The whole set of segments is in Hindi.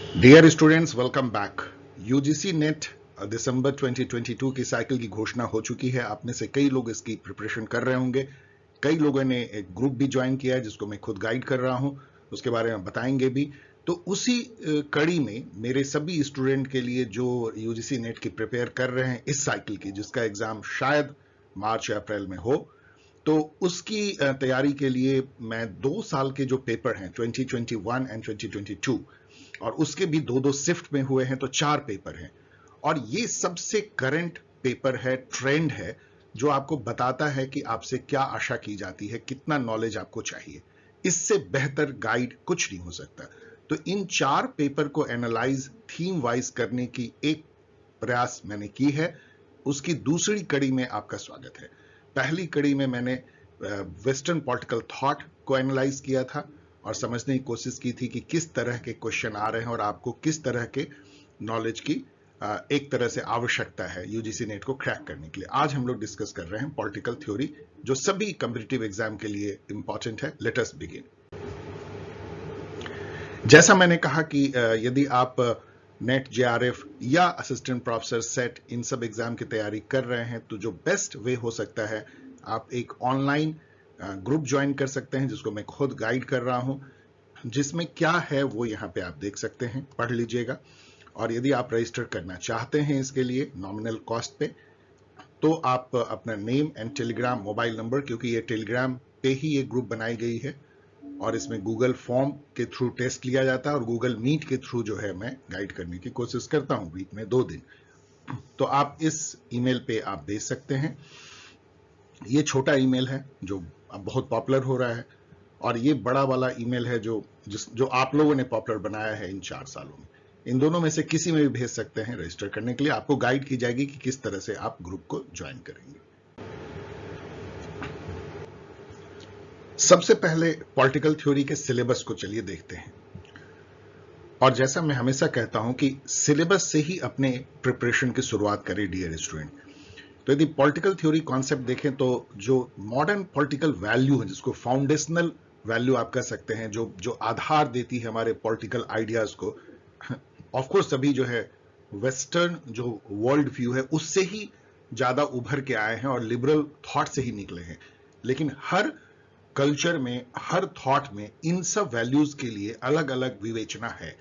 Dear students, welcome back. UGC NET दिसंबर 2022 की साइकिल की घोषणा हो चुकी है। आप में से कई लोग इसकी प्रिपरेशन कर रहे होंगे। कई लोगों ने एक ग्रुप भी ज्वाइन किया है जिसको मैं खुद गाइड कर रहा हूं, उसके बारे में बताएंगे भी। तो उसी कड़ी में मेरे सभी स्टूडेंट के लिए जो यूजीसी नेट की प्रिपेयर कर रहे हैं इस साइकिल की, जिसका एग्जाम शायद मार्च या अप्रैल में हो, तो उसकी तैयारी के लिए मैं 2 साल के जो पेपर हैं 2021 एंड 2022 और उसके भी दो दो शिफ्ट में हुए हैं, तो 4 पेपर हैं। और ये सबसे करंट पेपर है, ट्रेंड है, जो आपको बताता है कि आपसे क्या आशा की जाती है, कितना नॉलेज आपको चाहिए। इससे बेहतर गाइड कुछ नहीं हो सकता। तो इन 4 पेपर को एनालाइज थीम वाइज करने की एक प्रयास मैंने की है। उसकी दूसरी कड़ी में आपका स्वागत है। पहली कड़ी में मैंने वेस्टर्न पॉलिटिकल थॉट को एनालाइज किया था और समझने की कोशिश की थी कि किस तरह के क्वेश्चन आ रहे हैं और आपको किस तरह के नॉलेज की एक तरह से आवश्यकता है यूजीसी नेट को क्रैक करने के लिए। आज हम लोग डिस्कस कर रहे हैं पॉलिटिकल थ्योरी, जो सभी कॉम्पिटिटिव एग्जाम के लिए इंपॉर्टेंट है। Let us begin. जैसा मैंने कहा कि यदि आप नेट, जेआरएफ या असिस्टेंट प्रोफेसर, सेट, इन सब एग्जाम की तैयारी कर रहे हैं, तो जो बेस्ट वे हो सकता है, आप एक ऑनलाइन ग्रुप ज्वाइन कर सकते हैं जिसको मैं खुद गाइड कर रहा हूं। जिसमें क्या है वो यहाँ पे आप देख सकते हैं, पढ़ लीजिएगा। और यदि आप रजिस्टर करना चाहते हैं इसके लिए नॉमिनल कॉस्ट पे, तो आप अपना name and Telegram mobile number, क्योंकि ये टेलीग्राम पे ही ये ग्रुप बनाई गई है और इसमें गूगल फॉर्म के थ्रू टेस्ट लिया जाता है और गूगल मीट के थ्रू जो है मैं गाइड करने की कोशिश करता हूं वीक में 2 दिन। तो आप इस ईमेल पे आप भेज सकते हैं। ये छोटा ईमेल है जो अब बहुत पॉपुलर हो रहा है, और ये बड़ा वाला ईमेल है जो आप लोगों ने पॉपुलर बनाया है इन 4 सालों में। इन दोनों में से किसी में भी भेज सकते हैं रजिस्टर करने के लिए। आपको गाइड की जाएगी कि किस तरह से आप ग्रुप को ज्वाइन करेंगे। सबसे पहले पॉलिटिकल थ्योरी के सिलेबस को चलिए देखते हैं। और जैसा मैं हमेशा कहता हूं कि सिलेबस से ही अपने प्रिपरेशन की शुरुआत करें डियर स्टूडेंट। तो यदि पॉलिटिकल थ्योरी कॉन्सेप्ट देखें, तो जो मॉडर्न पॉलिटिकल वैल्यू है, जिसको फाउंडेशनल वैल्यू आप कह सकते हैं, जो जो आधार देती है हमारे पॉलिटिकल आइडियाज को, ऑफ कोर्स सभी जो है वेस्टर्न जो वर्ल्ड व्यू है उससे ही ज्यादा उभर के आए हैं और लिबरल थॉट से ही निकले हैं। लेकिन हर कल्चर में, हर थॉट में इन सब वैल्यूज के लिए अलग अलग विवेचना है।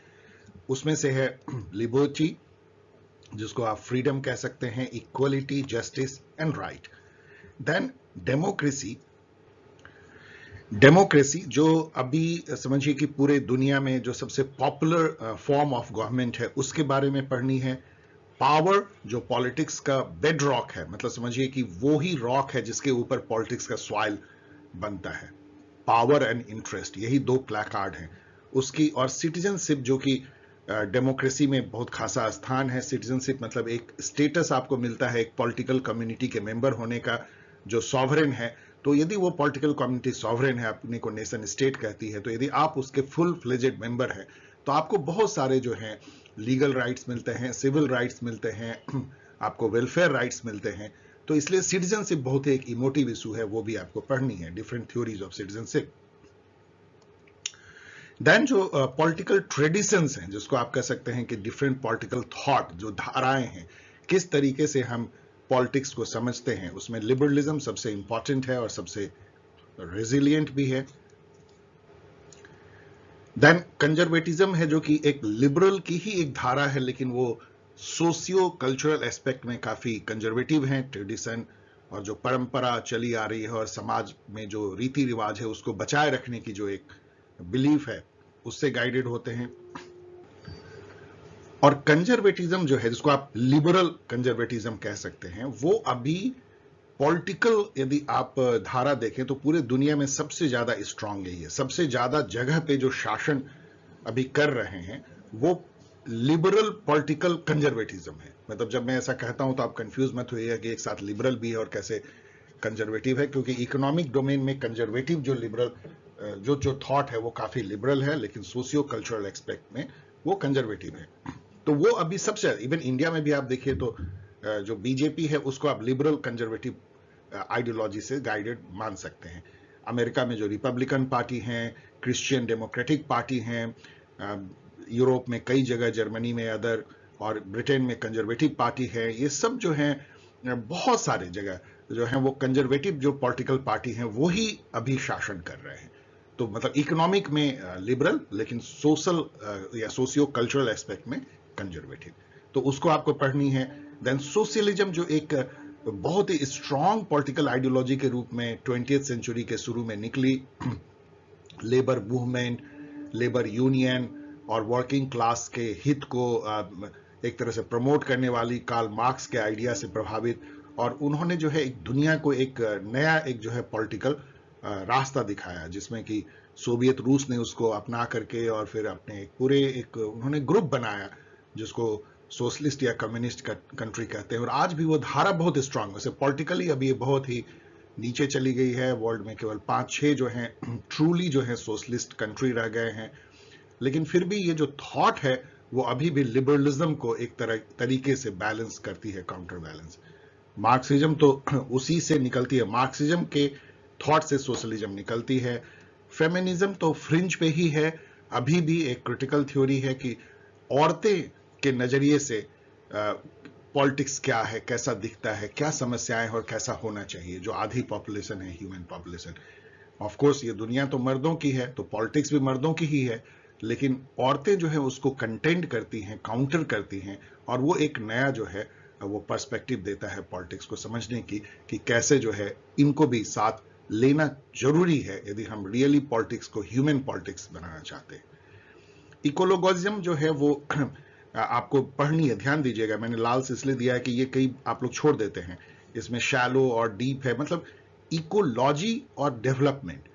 उसमें से है लिबर्टी, जिसको आप फ्रीडम कह सकते हैं, equality, justice and right. Then democracy. Democracy जो अभी समझिए कि पूरे दुनिया में जो सबसे पॉपुलर फॉर्म ऑफ गवर्नमेंट है उसके बारे में पढ़नी है। पावर, जो पॉलिटिक्स का बेड रॉक है, मतलब समझिए कि वो ही रॉक है जिसके ऊपर पॉलिटिक्स का सॉइल बनता है। पावर एंड इंटरेस्ट, यही 2 प्लेकार्ड हैं उसकी। और सिटीजनशिप, जो कि डेमोक्रेसी में बहुत खासा स्थान है। सिटीजनशिप मतलब एक स्टेटस आपको मिलता है एक पॉलिटिकल कम्युनिटी के मेंबर होने का, जो सॉवरेन है। तो यदि वो पॉलिटिकल कम्युनिटी सॉवरेन है, अपने को नेशन स्टेट कहती है, तो यदि आप उसके फुल फ्लेजेड मेंबर हैं, तो आपको बहुत सारे जो हैं लीगल राइट्स मिलते हैं, सिविल राइट्स मिलते हैं, आपको वेलफेयर राइट्स मिलते हैं। तो इसलिए सिटीजनशिप बहुत एक इमोटिव इशू है, वो भी आपको पढ़नी है, different theories of citizenship. Then जो पॉलिटिकल ट्रेडिशंस हैं, जिसको आप कह सकते हैं कि डिफरेंट पॉलिटिकल थॉट, जो धाराएं हैं, किस तरीके से हम पॉलिटिक्स को समझते हैं, उसमें लिबरलिज्म सबसे इंपॉर्टेंट है और सबसे रेजिलियंट भी है। देन कंजर्वेटिज्म है, जो कि एक लिबरल की ही एक धारा है, लेकिन वो सोशियो कल्चरल एस्पेक्ट में काफी कंजर्वेटिव है। ट्रेडिशन और जो परंपरा चली आ रही है और समाज में जो रीति रिवाज है उसको बचाए रखने की जो एक बिलीफ है, उससे गाइडेड होते हैं। और कंजर्वेटिज्म जो है, जिसको आप लिबरल कंजर्वेटिज्म कह सकते हैं, वो अभी पॉलिटिकल यदि आप धारा देखें तो पूरे दुनिया में सबसे ज्यादा स्ट्रांग यही है। सबसे ज्यादा जगह पे जो शासन अभी कर रहे हैं वो लिबरल पॉलिटिकल कंजर्वेटिज्म है। मतलब जब मैं ऐसा कहता हूं तो आप कंफ्यूज मत होइएगा कि एक साथ लिबरल भी है और कैसे कंजर्वेटिव है, क्योंकि इकोनॉमिक डोमेन में कंजर्वेटिव जो लिबरल जो जो थॉट है वो काफी लिबरल है, लेकिन सोशियो कल्चरल एक्सपेक्ट में वो कंजर्वेटिव है। तो वो अभी सबसे, इवन इंडिया में भी आप देखिए तो जो बीजेपी है उसको आप लिबरल कंजर्वेटिव आइडियोलॉजी से गाइडेड मान सकते हैं। अमेरिका में जो रिपब्लिकन पार्टी हैं, क्रिश्चियन डेमोक्रेटिक पार्टी हैं, यूरोप में कई जगह, जर्मनी में अदर, और ब्रिटेन में कंजर्वेटिव पार्टी है। ये सब जो है बहुत सारे जगह जो है वो कंजर्वेटिव जो पॉलिटिकल पार्टी हैं वो ही अभी शासन कर रहे हैं। तो मतलब इकोनॉमिक में लिबरल, लेकिन सोशल या सोशियो कल्चरल एस्पेक्ट में कंजर्वेटिव। तो उसको आपको पढ़नी है। देन सोशलिज्म जो एक बहुत ही स्ट्रॉन्ग पॉलिटिकल आइडियोलॉजी के रूप में 20th सेंचुरी के शुरू में निकली। लेबर मूवमेंट, लेबर यूनियन और वर्किंग क्लास के हित को एक तरह से प्रमोट करने वाली कार्ल मार्क्स के आइडिया से प्रभावित, और उन्होंने जो है एक दुनिया को एक नया एक जो है पॉलिटिकल रास्ता दिखाया, जिसमें कि सोवियत रूस ने उसको अपना करके और फिर अपने पूरे एक उन्होंने ग्रुप बनाया जिसको सोशलिस्ट या कम्युनिस्ट कंट्री कहते हैं। और आज भी वो धारा बहुत स्ट्रांग, वैसे पॉलिटिकली अभी ये बहुत ही नीचे चली गई है। वर्ल्ड में केवल 5-6 जो हैं ट्रूली जो है सोशलिस्ट कंट्री रह गए हैं, लेकिन फिर भी ये जो थॉट है वो अभी भी लिबरलिज्म को एक तरीके से बैलेंस करती है, काउंटर बैलेंस। मार्क्सिज्म तो उसी से निकलती है, मार्क्सिज्म के थॉट से सोशलिज्म निकलती है। फेमिनिज्म तो फ्रिंज पे ही है, अभी भी एक क्रिटिकल थ्योरी है कि औरतें के नजरिए से पॉलिटिक्स क्या है, कैसा दिखता है, क्या समस्याएं और कैसा होना चाहिए, जो आधी पॉपुलेशन है, ह्यूमन पॉपुलेशन। ऑफ कोर्स ये दुनिया तो मर्दों की है, तो पॉलिटिक्स भी मर्दों की ही है, लेकिन औरतें जो है उसको कंटेंट करती हैं, काउंटर करती हैं, और वो एक नया जो है वो पर्सपेक्टिव देता है पॉलिटिक्स को समझने की, कि कैसे जो है इनको भी साथ लेना जरूरी है यदि हम रियली पॉलिटिक्स को ह्यूमन पॉलिटिक्स बनाना चाहते हैं। इकोलॉजिज्म जो है वो आपको पढ़नी है, ध्यान दीजिएगा। मैंने लाल से इसलिए दिया है कि ये कई आप लोग छोड़ देते हैं, इसमें शैलो और डीप है। मतलब इकोलॉजी और डेवलपमेंट,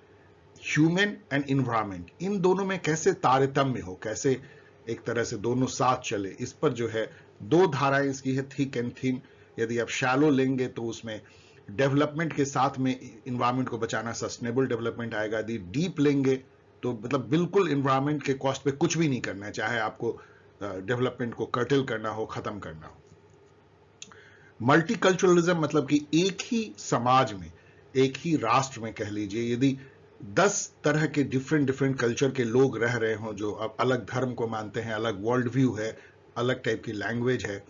ह्यूमन एंड इन्वायरमेंट, इन दोनों में कैसे तारतम्य हो, कैसे एक तरह से दोनों साथ चले, इस पर जो है दो धाराएं इसकी है, थिक एंड थिन। यदि आप शैलो लेंगे तो उसमें डेवलपमेंट के साथ में इन्वायरमेंट को बचाना, सस्टेनेबल डेवलपमेंट आएगा। यदि डीप लेंगे तो मतलब बिल्कुल इन्वायरमेंट के कॉस्ट पे कुछ भी नहीं करना है, चाहे आपको डेवलपमेंट को कर्टेल करना हो, खत्म करना हो। मल्टीकल्चरलिज्म मतलब कि एक ही समाज में, एक ही राष्ट्र में कह लीजिए, यदि 10 तरह के डिफरेंट कल्चर के लोग रह रहे हों, जो अब अलग धर्म को मानते हैं, अलग वर्ल्ड व्यू है, अलग टाइप की लैंग्वेज है,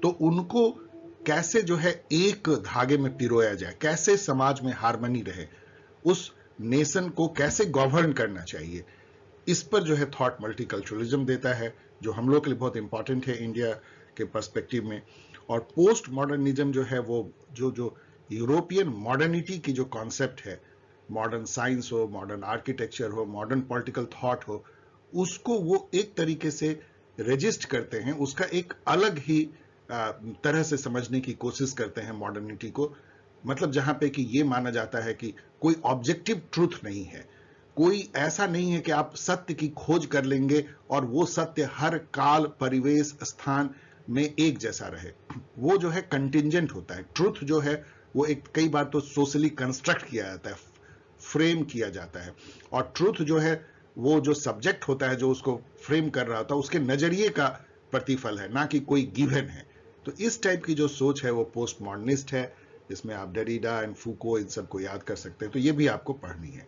तो उनको कैसे जो है एक धागे में पिरोया जाए, कैसे समाज में हार्मनी रहे, उस नेशन को कैसे गवर्न करना चाहिए, इस पर जो है थॉट मल्टीकल्चरलिज्म देता है, जो हम लोग के लिए बहुत इंपॉर्टेंट है इंडिया के पर्सपेक्टिव में। और पोस्ट मॉडर्निज्म जो है वो जो यूरोपियन मॉडर्निटी की जो कॉन्सेप्ट है, मॉडर्न साइंस हो, मॉडर्न आर्किटेक्चर हो, मॉडर्न पॉलिटिकल थॉट हो, उसको वो एक तरीके से रजिस्ट करते हैं, उसका एक अलग ही तरह से समझने की कोशिश करते हैं मॉडर्निटी को। मतलब जहां पे कि ये माना जाता है कि कोई ऑब्जेक्टिव ट्रूथ नहीं है, कोई ऐसा नहीं है कि आप सत्य की खोज कर लेंगे और वो सत्य हर काल, परिवेश, स्थान में एक जैसा रहे। वो जो है कंटिंजेंट होता है। ट्रूथ जो है वो एक कई बार तो सोशली कंस्ट्रक्ट किया जाता है, फ्रेम किया जाता है, और ट्रूथ जो है वो जो सब्जेक्ट होता है, जो उसको फ्रेम कर रहा होता है, उसके नजरिए का प्रतिफल है, ना कि कोई गिवन है। तो इस टाइप की जो सोच है वो पोस्ट मॉडर्निस्ट है, जिसमें आप डेरिडा एंड फूको इन सबको याद कर सकते हैं। तो ये भी आपको पढ़नी है।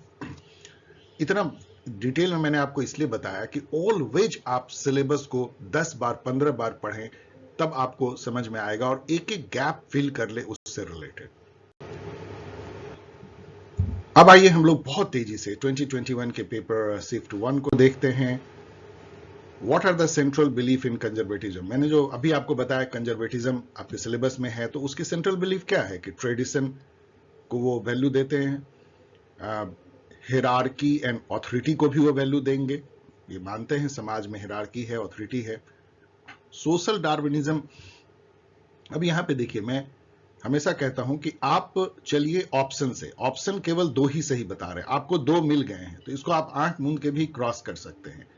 इतना डिटेल में मैंने आपको इसलिए बताया कि ऑलवेज आप सिलेबस को 10 बार 15 बार पढ़ें, तब आपको समझ में आएगा, और एक एक गैप फिल कर ले उससे रिलेटेड। अब आइए हम लोग बहुत तेजी से 2021 के पेपर शिफ्ट 1 को देखते हैं। What are the central belief in conservatism. मैंने जो अभी आपको बताया कंजर्वेटिज्म आपके सिलेबस में है, तो उसकी सेंट्रल बिलीफ क्या है कि ट्रेडिशन को वो वैल्यू देते हैं, हिरार्की एंड ऑथोरिटी को भी वो वैल्यू देंगे, ये मानते हैं समाज में हिरार्की है, ऑथोरिटी है। सोशल डार्विनिज्म, अब यहां पे देखिए, मैं हमेशा कहता हूं कि आप चलिए ऑप्शन से, ऑप्शन केवल 2 ही सही बता रहे हैं, आपको 2 मिल गए हैं, तो इसको आप आंख मूंद के भी क्रॉस कर सकते हैं।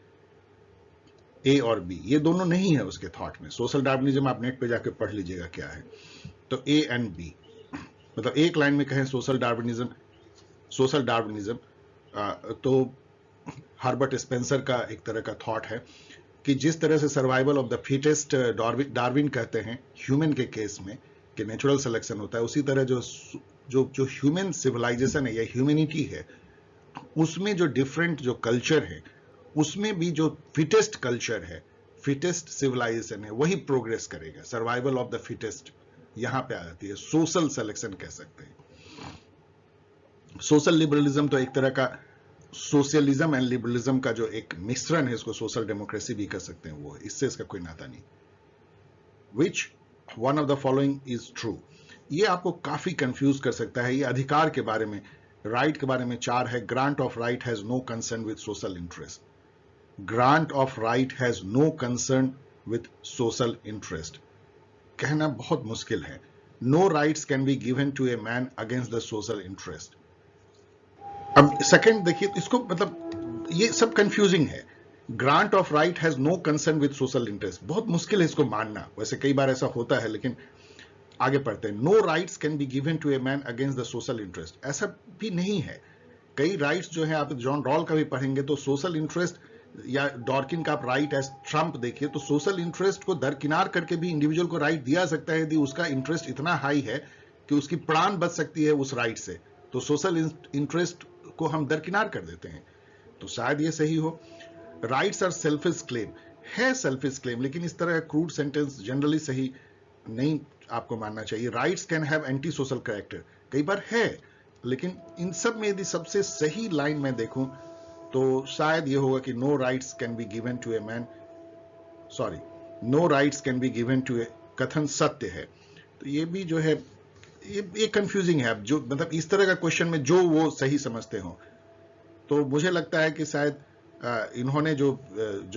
ए और बी, ये दोनों नहीं है उसके थॉट में। सोशल डार्विनिज्म आप नेट पे जाके पढ़ लीजिएगा क्या है। तो ए एंड बी, मतलब एक लाइन में कहें सोशल डार्विनिज्म, तो हार्बर्ट स्पेंसर का एक तरह का थॉट है कि जिस तरह से survival of the fittest Darwin कहते हैं ह्यूमन के केस में कि नेचुरल सिलेक्शन होता है, उसी तरह जो ह्यूमन सिविलाइजेशन है या ह्यूमैनिटी है, उसमें जो डिफरेंट जो कल्चर है उसमें भी जो फिटेस्ट कल्चर है, फिटेस्ट सिविलाइजेशन है, वही प्रोग्रेस करेगा। सर्वाइवल ऑफ द फिटेस्ट यहां पे आ जाती है, सोशल सिलेक्शन कह सकते हैं। सोशल लिबरलिज्म तो एक तरह का सोशलिज्म एंड लिबरलिज्म का जो एक मिश्रण है, इसको सोशल डेमोक्रेसी भी कह सकते हैं, वो इससे इसका कोई नाता नहीं। Which one of the following is true, ये आपको काफी कंफ्यूज कर सकता है। ये अधिकार के बारे में, राइट के बारे में 4 है। Grant of right has no concern with social interest. Grant of right has no concern with social interest कहना बहुत मुश्किल है। No rights can be given to a man against the social interest. अब सेकंड देखिए, इसको मतलब ये सब कंफ्यूजिंग है। Grant of right has no concern with social interest, बहुत मुश्किल है इसको मानना। वैसे कई बार ऐसा होता है, लेकिन आगे पढ़ते हैं। No rights can be given to a man against the social interest, ऐसा भी नहीं है। कई राइट्स जो है, आप जॉन रॉल का भी पढ़ेंगे तो सोशल इंटरेस्ट, या डॉर्किन का आप राइट एज ट्रम्प देखिए, तो सोशल इंटरेस्ट को दरकिनार करके भी इंडिविजुअल को राइट दिया सकता है यदि उसका इंटरेस्ट इतना हाई है कि उसकी प्राण बच सकती है उस राइट से, तो सोशल इंटरेस्ट को हम दरकिनार कर देते हैं। तो शायद ये सही हो। राइट्स आर सेल्फिश क्लेम, है सेल्फिश क्लेम, लेकिन इस तरह का क्रूड सेंटेंस जनरली सही नहीं आपको मानना चाहिए। Rights can have anti social character, कई बार है, लेकिन इन सब में यदि सबसे सही लाइन में देखूं तो शायद ये होगा कि no rights can be given to a man, sorry, no rights can be given to a, कथन सत्य है। तो ये भी जो है ये कंफ्यूजिंग है। जो मतलब इस तरह का क्वेश्चन में जो वो सही समझते हो, तो मुझे लगता है कि शायद इन्होंने जो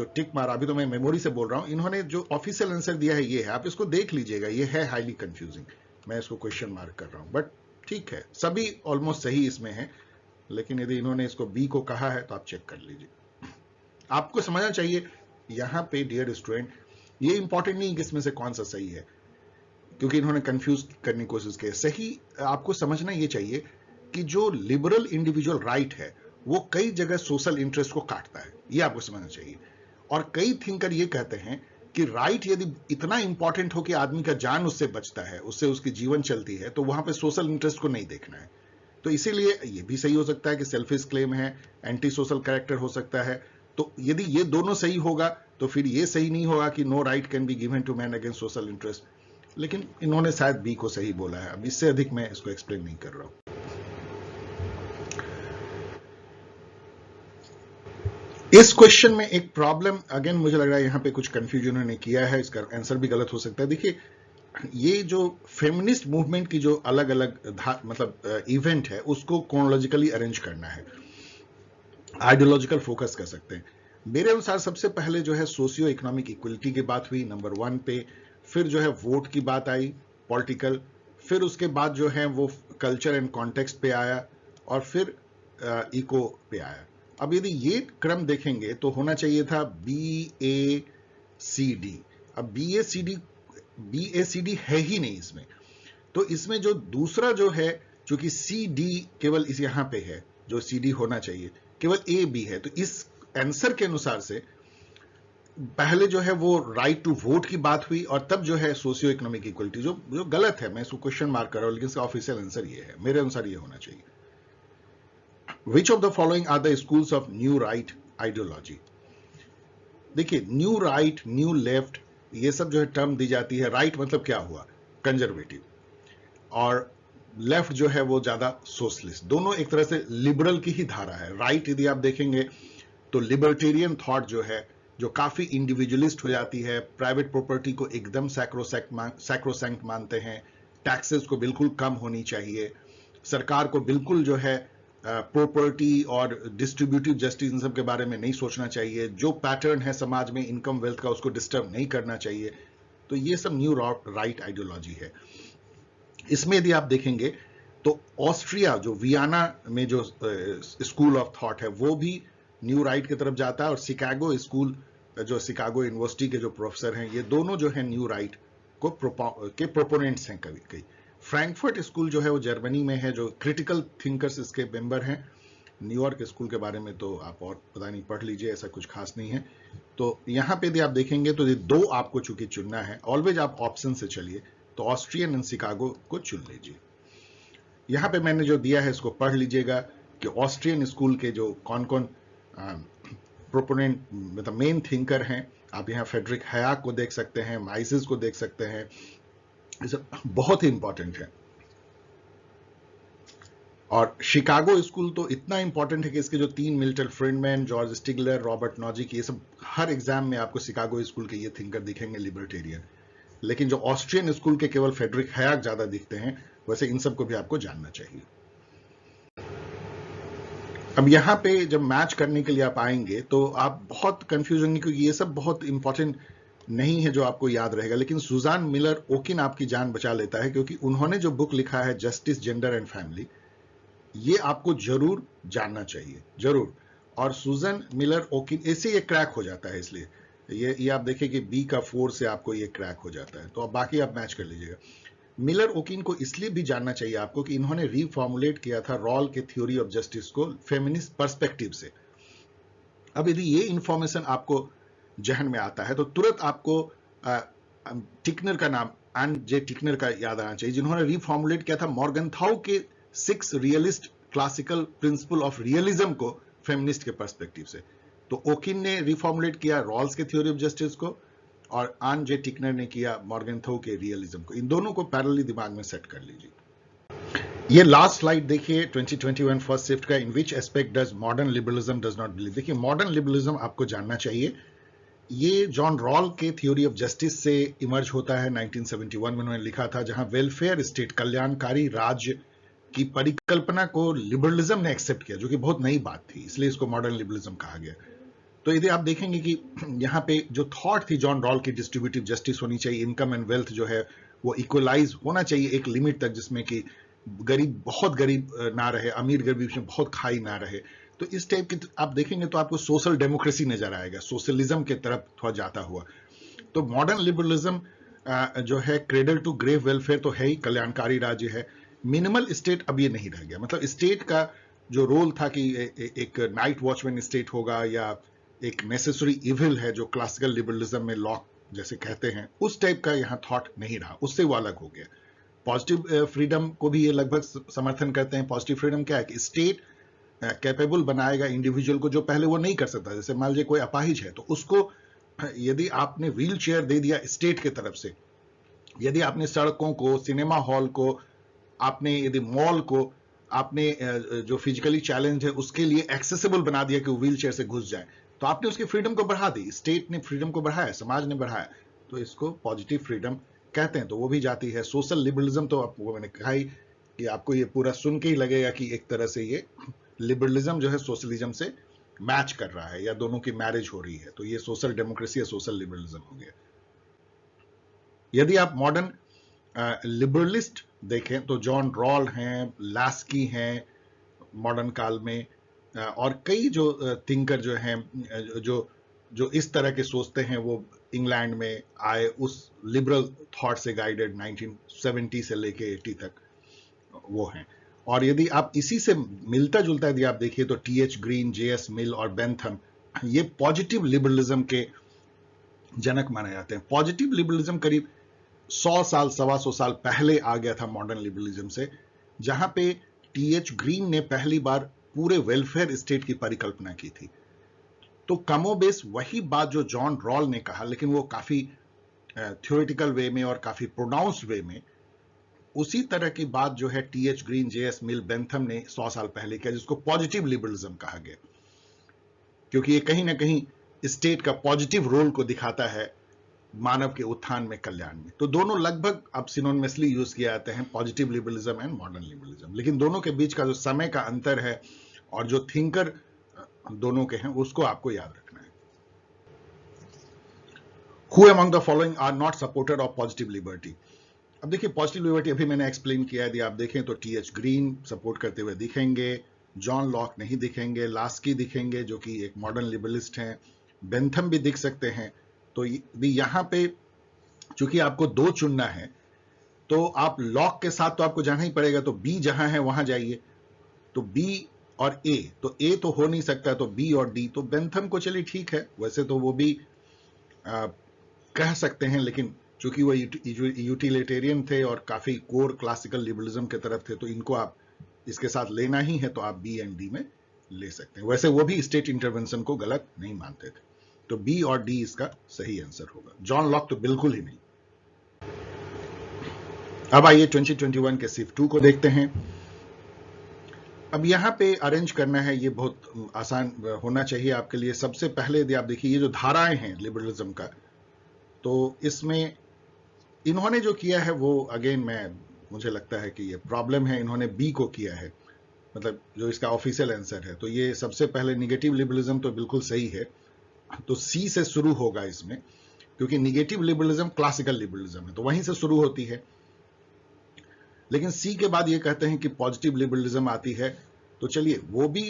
टिक मारा, अभी तो मैं मेमोरी से बोल रहा हूं, इन्होंने जो ऑफिशियल आंसर दिया है ये है, आप इसको देख लीजिएगा, ये है हाईली कंफ्यूजिंग। मैं इसको क्वेश्चन मार्क कर रहा हूं, बट ठीक है, सभी ऑलमोस्ट सही इसमें है, लेकिन यदि इन्होंने इसको बी को कहा है तो आप चेक कर लीजिए। आपको समझना चाहिए यहां पे डियर स्टूडेंट, ये इंपॉर्टेंट नहीं कि इसमें से कौन सा सही है, क्योंकि इन्होंने कंफ्यूज करने की कोशिश की। सही आपको समझना ये चाहिए कि जो लिबरल इंडिविजुअल राइट है वो कई जगह सोशल इंटरेस्ट को काटता है, ये आपको समझना चाहिए। और कई थिंकर ये कहते हैं कि राइट यदि इतना इंपॉर्टेंट हो कि आदमी का जान उससे बचता है, उससे उसकी जीवन चलती है, तो वहां पे सोशल इंटरेस्ट को नहीं देखना है। तो इसीलिए ये भी सही हो सकता है कि सेल्फिश क्लेम है, एंटी सोशल कैरेक्टर हो सकता है। तो यदि ये दोनों सही होगा तो फिर ये सही नहीं होगा कि no right can be given to man against social interest, लेकिन इन्होंने शायद बी को सही बोला है। अब इससे अधिक मैं इसको एक्सप्लेन नहीं कर रहा हूं। इस क्वेश्चन में एक प्रॉब्लम, अगेन मुझे लग रहा है यहां पे कुछ कंफ्यूजन उन्होंने किया है, इसका आंसर भी गलत हो सकता है। देखिए, ये जो फेमिनिस्ट मूवमेंट की जो अलग अलग मतलब इवेंट है, उसको क्रोनोलॉजिकली अरेंज करना है, आइडियोलॉजिकल फोकस कर सकते हैं। मेरे अनुसार सबसे पहले जो है सोशियो इकोनॉमिक इक्वलिटी की बात हुई नंबर 1 पे, फिर जो है वोट की बात आई पॉलिटिकल, फिर उसके बाद जो है वो कल्चर एंड कॉन्टेक्स्ट पे आया, और फिर इको पे आया। अब यदि ये क्रम देखेंगे तो होना चाहिए था BACD। अब BACD है ही नहीं इसमें, तो इसमें जो दूसरा जो है, चूंकि CD केवल इस यहां पे है, जो CD होना चाहिए केवल AB है, तो इस आंसर के अनुसार से पहले जो है वो राइट टू वोट की बात हुई, और तब जो है सोशियो इकोनॉमिक इक्वलिटी, जो गलत है, मैं इसको क्वेश्चन मार्क कर रहा हूं, लेकिन इसका ऑफिशियल आंसर ये है, मेरे अनुसार ये होना चाहिए। Which of the following are the schools of new right ideology? देखिए, न्यू राइट, न्यू लेफ्ट, ये सब जो है टर्म दी जाती है। राइट मतलब क्या हुआ, कंजर्वेटिव, और लेफ्ट जो है वो ज्यादा सोशलिस्ट। दोनों एक तरह से लिबरल की ही धारा है। राइट यदि आप देखेंगे तो लिबर्टेरियन थॉट जो है, जो काफी इंडिविजुअलिस्ट हो जाती है, प्राइवेट प्रॉपर्टी को एकदम सैक्रोसैंक्ट मानते हैं, टैक्सेस को बिल्कुल कम होनी चाहिए, सरकार को बिल्कुल जो है प्रॉपर्टी और डिस्ट्रीब्यूटिव जस्टिस इन सब के बारे में नहीं सोचना चाहिए, जो पैटर्न है समाज में इनकम वेल्थ का उसको डिस्टर्ब नहीं करना चाहिए। तो ये सब न्यू राइट आइडियोलॉजी है। इसमें यदि आप देखेंगे तो ऑस्ट्रिया, जो वियना में जो स्कूल ऑफ थॉट है, वो भी न्यू राइट की तरफ जाता है, और शिकागो स्कूल, जो शिकागो यूनिवर्सिटी के जो प्रोफेसर हैं, ये दोनों जो है न्यू राइट को के प्रोपोनेंट्स हैं। कई फ्रैंकफर्ट स्कूल जो है वो जर्मनी में है, जो क्रिटिकल थिंकर्स इसके मेंबर हैं। न्यूयॉर्क स्कूल के बारे में तो आप और पता नहीं, पढ़ लीजिए, ऐसा कुछ खास नहीं है। तो यहां पे यदि आप देखेंगे तो ये दो आपको चूंकि चुनना है, ऑलवेज आप ऑप्शन से चलिए, तो ऑस्ट्रियन एंड शिकागो को चुन लीजिए। यहां पे मैंने जो दिया है इसको पढ़ लीजिएगा कि ऑस्ट्रियन स्कूल के जो कौन कौन प्रोपोनेंट मतलब मेन थिंकर हैं। आप यहाँ फेडरिक हयाक को देख सकते हैं, माइसेस को देख सकते हैं, ये सब बहुत ही इंपॉर्टेंट है। और शिकागो स्कूल तो इतना इंपॉर्टेंट है कि इसके जो 3 Milton Friedman, George Stigler, Robert Nozick, ये सब हर एग्जाम में आपको शिकागो स्कूल के ये थिंकर दिखेंगे लिबर्टेरियन। लेकिन जो ऑस्ट्रियन स्कूल के केवल फेडरिक हयाक ज्यादा दिखते हैं, वैसे इन सबको भी आपको जानना चाहिए। अब यहाँ पे जब मैच करने के लिए आप आएंगे तो आप बहुत कंफ्यूज होंगे, क्योंकि ये सब बहुत इंपॉर्टेंट नहीं है जो आपको याद रहेगा। लेकिन सुजान मिलर ओकिन आपकी जान बचा लेता है, क्योंकि उन्होंने जो बुक लिखा है जस्टिस, जेंडर एंड फैमिली, ये आपको जरूर जानना चाहिए, जरूर। और सुजन मिलर ओकिन, ऐसे ये क्रैक हो जाता है, इसलिए ये आप देखिए कि बी का 4 से आपको ये क्रैक हो जाता है। तो अब बाकी आप मैच कर लीजिएगा। मिलर ओकिन को इसलिए भी जानना चाहिए आपको कि इन्होंने रीफॉर्मुलेट किया था रॉल के थ्योरी ऑफ जस्टिस को फेमिनिस्ट पर्सपेक्टिव से। अब यदि ये इंफॉर्मेशन आपको जहन में आता है तो तुरंत आपको टिकनर का नाम, एंड जे टिकनर का याद आना चाहिए, जिन्होंने रीफॉर्मुलेट किया था मॉर्गनथाउ के 6 realist classical principle of realism को फेमिनिस्ट के पर्सपेक्टिव से। तो ओकिन ने रिफॉर्मुलेट किया रॉल्स के थ्योरी ऑफ जस्टिस को, और आन जे टिकनर ने किया मॉर्गनथाउ के रियलिज्म को। इन दोनों को पैरेलली दिमाग में सेट कर लीजिए। ये लास्ट स्लाइड देखिए 2021 फर्स्ट शिफ्ट का, in which aspect does modern liberalism does not believe. देखिए मॉडर्न लिबरलिज्म आपको जानना चाहिए, ये जॉन रॉल के थ्योरी ऑफ जस्टिस से इमर्ज होता है। 1971 में उन्होंने लिखा था, जहां वेलफेयर स्टेट, कल्याणकारी राज्य की परिकल्पना को लिबरलिज्म ने एक्सेप्ट किया, जो कि बहुत नई बात थी, इसलिए इसको मॉडर्न लिबरलिज्म कहा गया। तो यदि आप देखेंगे कि यहाँ पे जो थॉट थी जॉन रॉल की, डिस्ट्रीब्यूटिव जस्टिस होनी चाहिए, इनकम एंड वेल्थ जो है वो इक्वलाइज होना चाहिए एक लिमिट तक, जिसमें कि गरीब बहुत गरीब ना रहे, अमीर गरीब में बहुत खाई ना रहे। तो इस टाइप की आप देखेंगे तो आपको सोशल डेमोक्रेसी नजर आएगा, सोशलिज्म के तरफ थोड़ा जाता हुआ। तो मॉडर्न लिबरलिज्म जो है क्रेडल टू ग्रेव वेलफेयर तो है ही, कल्याणकारी राज्य है। मिनिमल स्टेट अब ये नहीं रह गया, मतलब स्टेट का जो रोल था कि एक नाइट वॉचमैन स्टेट होगा, या एक नेसेसरी इविल है जो क्लासिकल लिबरलिज्म में लॉ जैसे कहते हैं, उस टाइप का यहाँ थॉट नहीं रहा, उससे वो अलग हो गया। पॉजिटिव फ्रीडम को भी ये लगभग समर्थन करते हैं। पॉजिटिव फ्रीडम क्या है कि स्टेट कैपेबल बनाएगा इंडिविजुअल को, जो पहले वो नहीं कर सकता। जैसे मान लीजिए कोई अपाहिज है, तो उसको यदि आपने व्हील चेयर दे दिया स्टेट की तरफ से, यदि आपने सड़कों को, सिनेमा हॉल को, आपने यदि मॉल को आपने जो फिजिकली चैलेंज है उसके लिए एक्सेसिबल बना दिया कि वो व्हील चेयर से घुस जाए, तो आपने उसकी फ्रीडम को बढ़ा दी, स्टेट ने फ्रीडम को बढ़ाया, समाज ने बढ़ाया, तो इसको पॉजिटिव फ्रीडम कहते हैं। तो वो भी जाती है। सोशल लिबरलिज्म तो आपको मैंने कहा ही कि आपको ये पूरा सुन के ही लगेगा कि एक तरह से ये लिबरलिज्म जो है सोशलिज्म से मैच कर रहा है, या दोनों की मैरिज हो रही है। तो ये सोशल डेमोक्रेसी या सोशल लिबरलिज्म हो गया। यदि आप मॉडर्न लिबरलिस्ट देखें तो जॉन रॉल हैं, लास्की हैं मॉडर्न काल में, और कई जो थिंकर जो हैं जो इस तरह के सोचते हैं, वो इंग्लैंड में आए उस लिबरल थॉट से गाइडेड 1970 से लेके 80 तक वो हैं। और यदि आप इसी से मिलता जुलता यदि आप देखिए तो टीएच ग्रीन, जेएस मिल और बेंथम, ये पॉजिटिव लिबरलिज्म के जनक माने जाते हैं। पॉजिटिव लिबरलिज्म करीब 100 साल, 125 साल पहले आ गया था मॉडर्न लिबरलिज्म से, जहां पे टीएच ग्रीन ने पहली बार पूरे वेलफेयर स्टेट की परिकल्पना की थी। तो कमोबेश वही बात जो जॉन रॉल ने कहा, लेकिन वो काफी थ्योरेटिकल वे में और काफी प्रोनाउंस्ड वे में, उसी तरह की बात जो है टीएच ग्रीन, जेएस मिल, बेंथम ने 100 साल पहले किया, जिसको पॉजिटिव लिबरलिज्म कहा गया, क्योंकि ये कहीं ना कहीं स्टेट का पॉजिटिव रोल को दिखाता है मानव के उत्थान में, कल्याण में। तो दोनों लगभग अब सिनोनिमसली यूज किए जाते हैं, positive liberalism and modern liberalism. लेकिन दोनों के बीच का जो समय का अंतर है और जो थिंकर दोनों के हैं, उसको आपको याद रखना है। Who among the following are not supporter of positive liberty? अब देखिए पॉजिटिव लिबर्टी अभी मैंने एक्सप्लेन किया, यदि आप देखें तो टीएच ग्रीन सपोर्ट करते हुए दिखेंगे, जॉन लॉक नहीं दिखेंगे, लास्की दिखेंगे जो कि एक मॉडर्न लिबरलिस्ट हैं, बेंथम भी दिख सकते हैं। तो यहां पे चूंकि आपको 2 चुनना है, तो आप लॉक के साथ तो आपको जाना ही पड़ेगा, तो बी जहां है वहां जाइए। तो बी और ए, तो ए तो हो नहीं सकता, तो बी और डी। तो बेंथम को चलिए ठीक है, वैसे तो वो भी कह सकते हैं, लेकिन चूंकि वो यूटिलिटेरियन थे और काफी कोर क्लासिकल लिबरलिज्म के तरफ थे, तो इनको आप इसके साथ लेना ही है, तो आप बी एंड डी में ले सकते हैं। वैसे वो भी स्टेट इंटरवेंशन को गलत नहीं मानते थे। तो बी और डी इसका सही आंसर होगा। जॉन लॉक तो बिल्कुल ही नहीं। अब आइए 2021 के सिर्फ 2 को देखते हैं। अब यहां पे अरेंज करना है, ये बहुत आसान होना चाहिए आपके लिए। सबसे पहले यदि आप देखिए ये जो धाराएं हैं लिबरलिज्म का, तो इसमें इन्होंने जो किया है वो अगेन मुझे लगता है कि ये प्रॉब्लम है। इन्होंने बी को किया है, मतलब जो इसका ऑफिशियल आंसर है। तो ये सबसे पहले निगेटिव लिबरलिज्म तो बिल्कुल सही है, तो सी से शुरू होगा इसमें, क्योंकि निगेटिव लिबरलिज्म क्लासिकल लिबरलिज्म है, तो वहीं से शुरू होती है। लेकिन सी के बाद ये कहते हैं कि पॉजिटिव लिबरलिज्म आती है, तो चलिए वो भी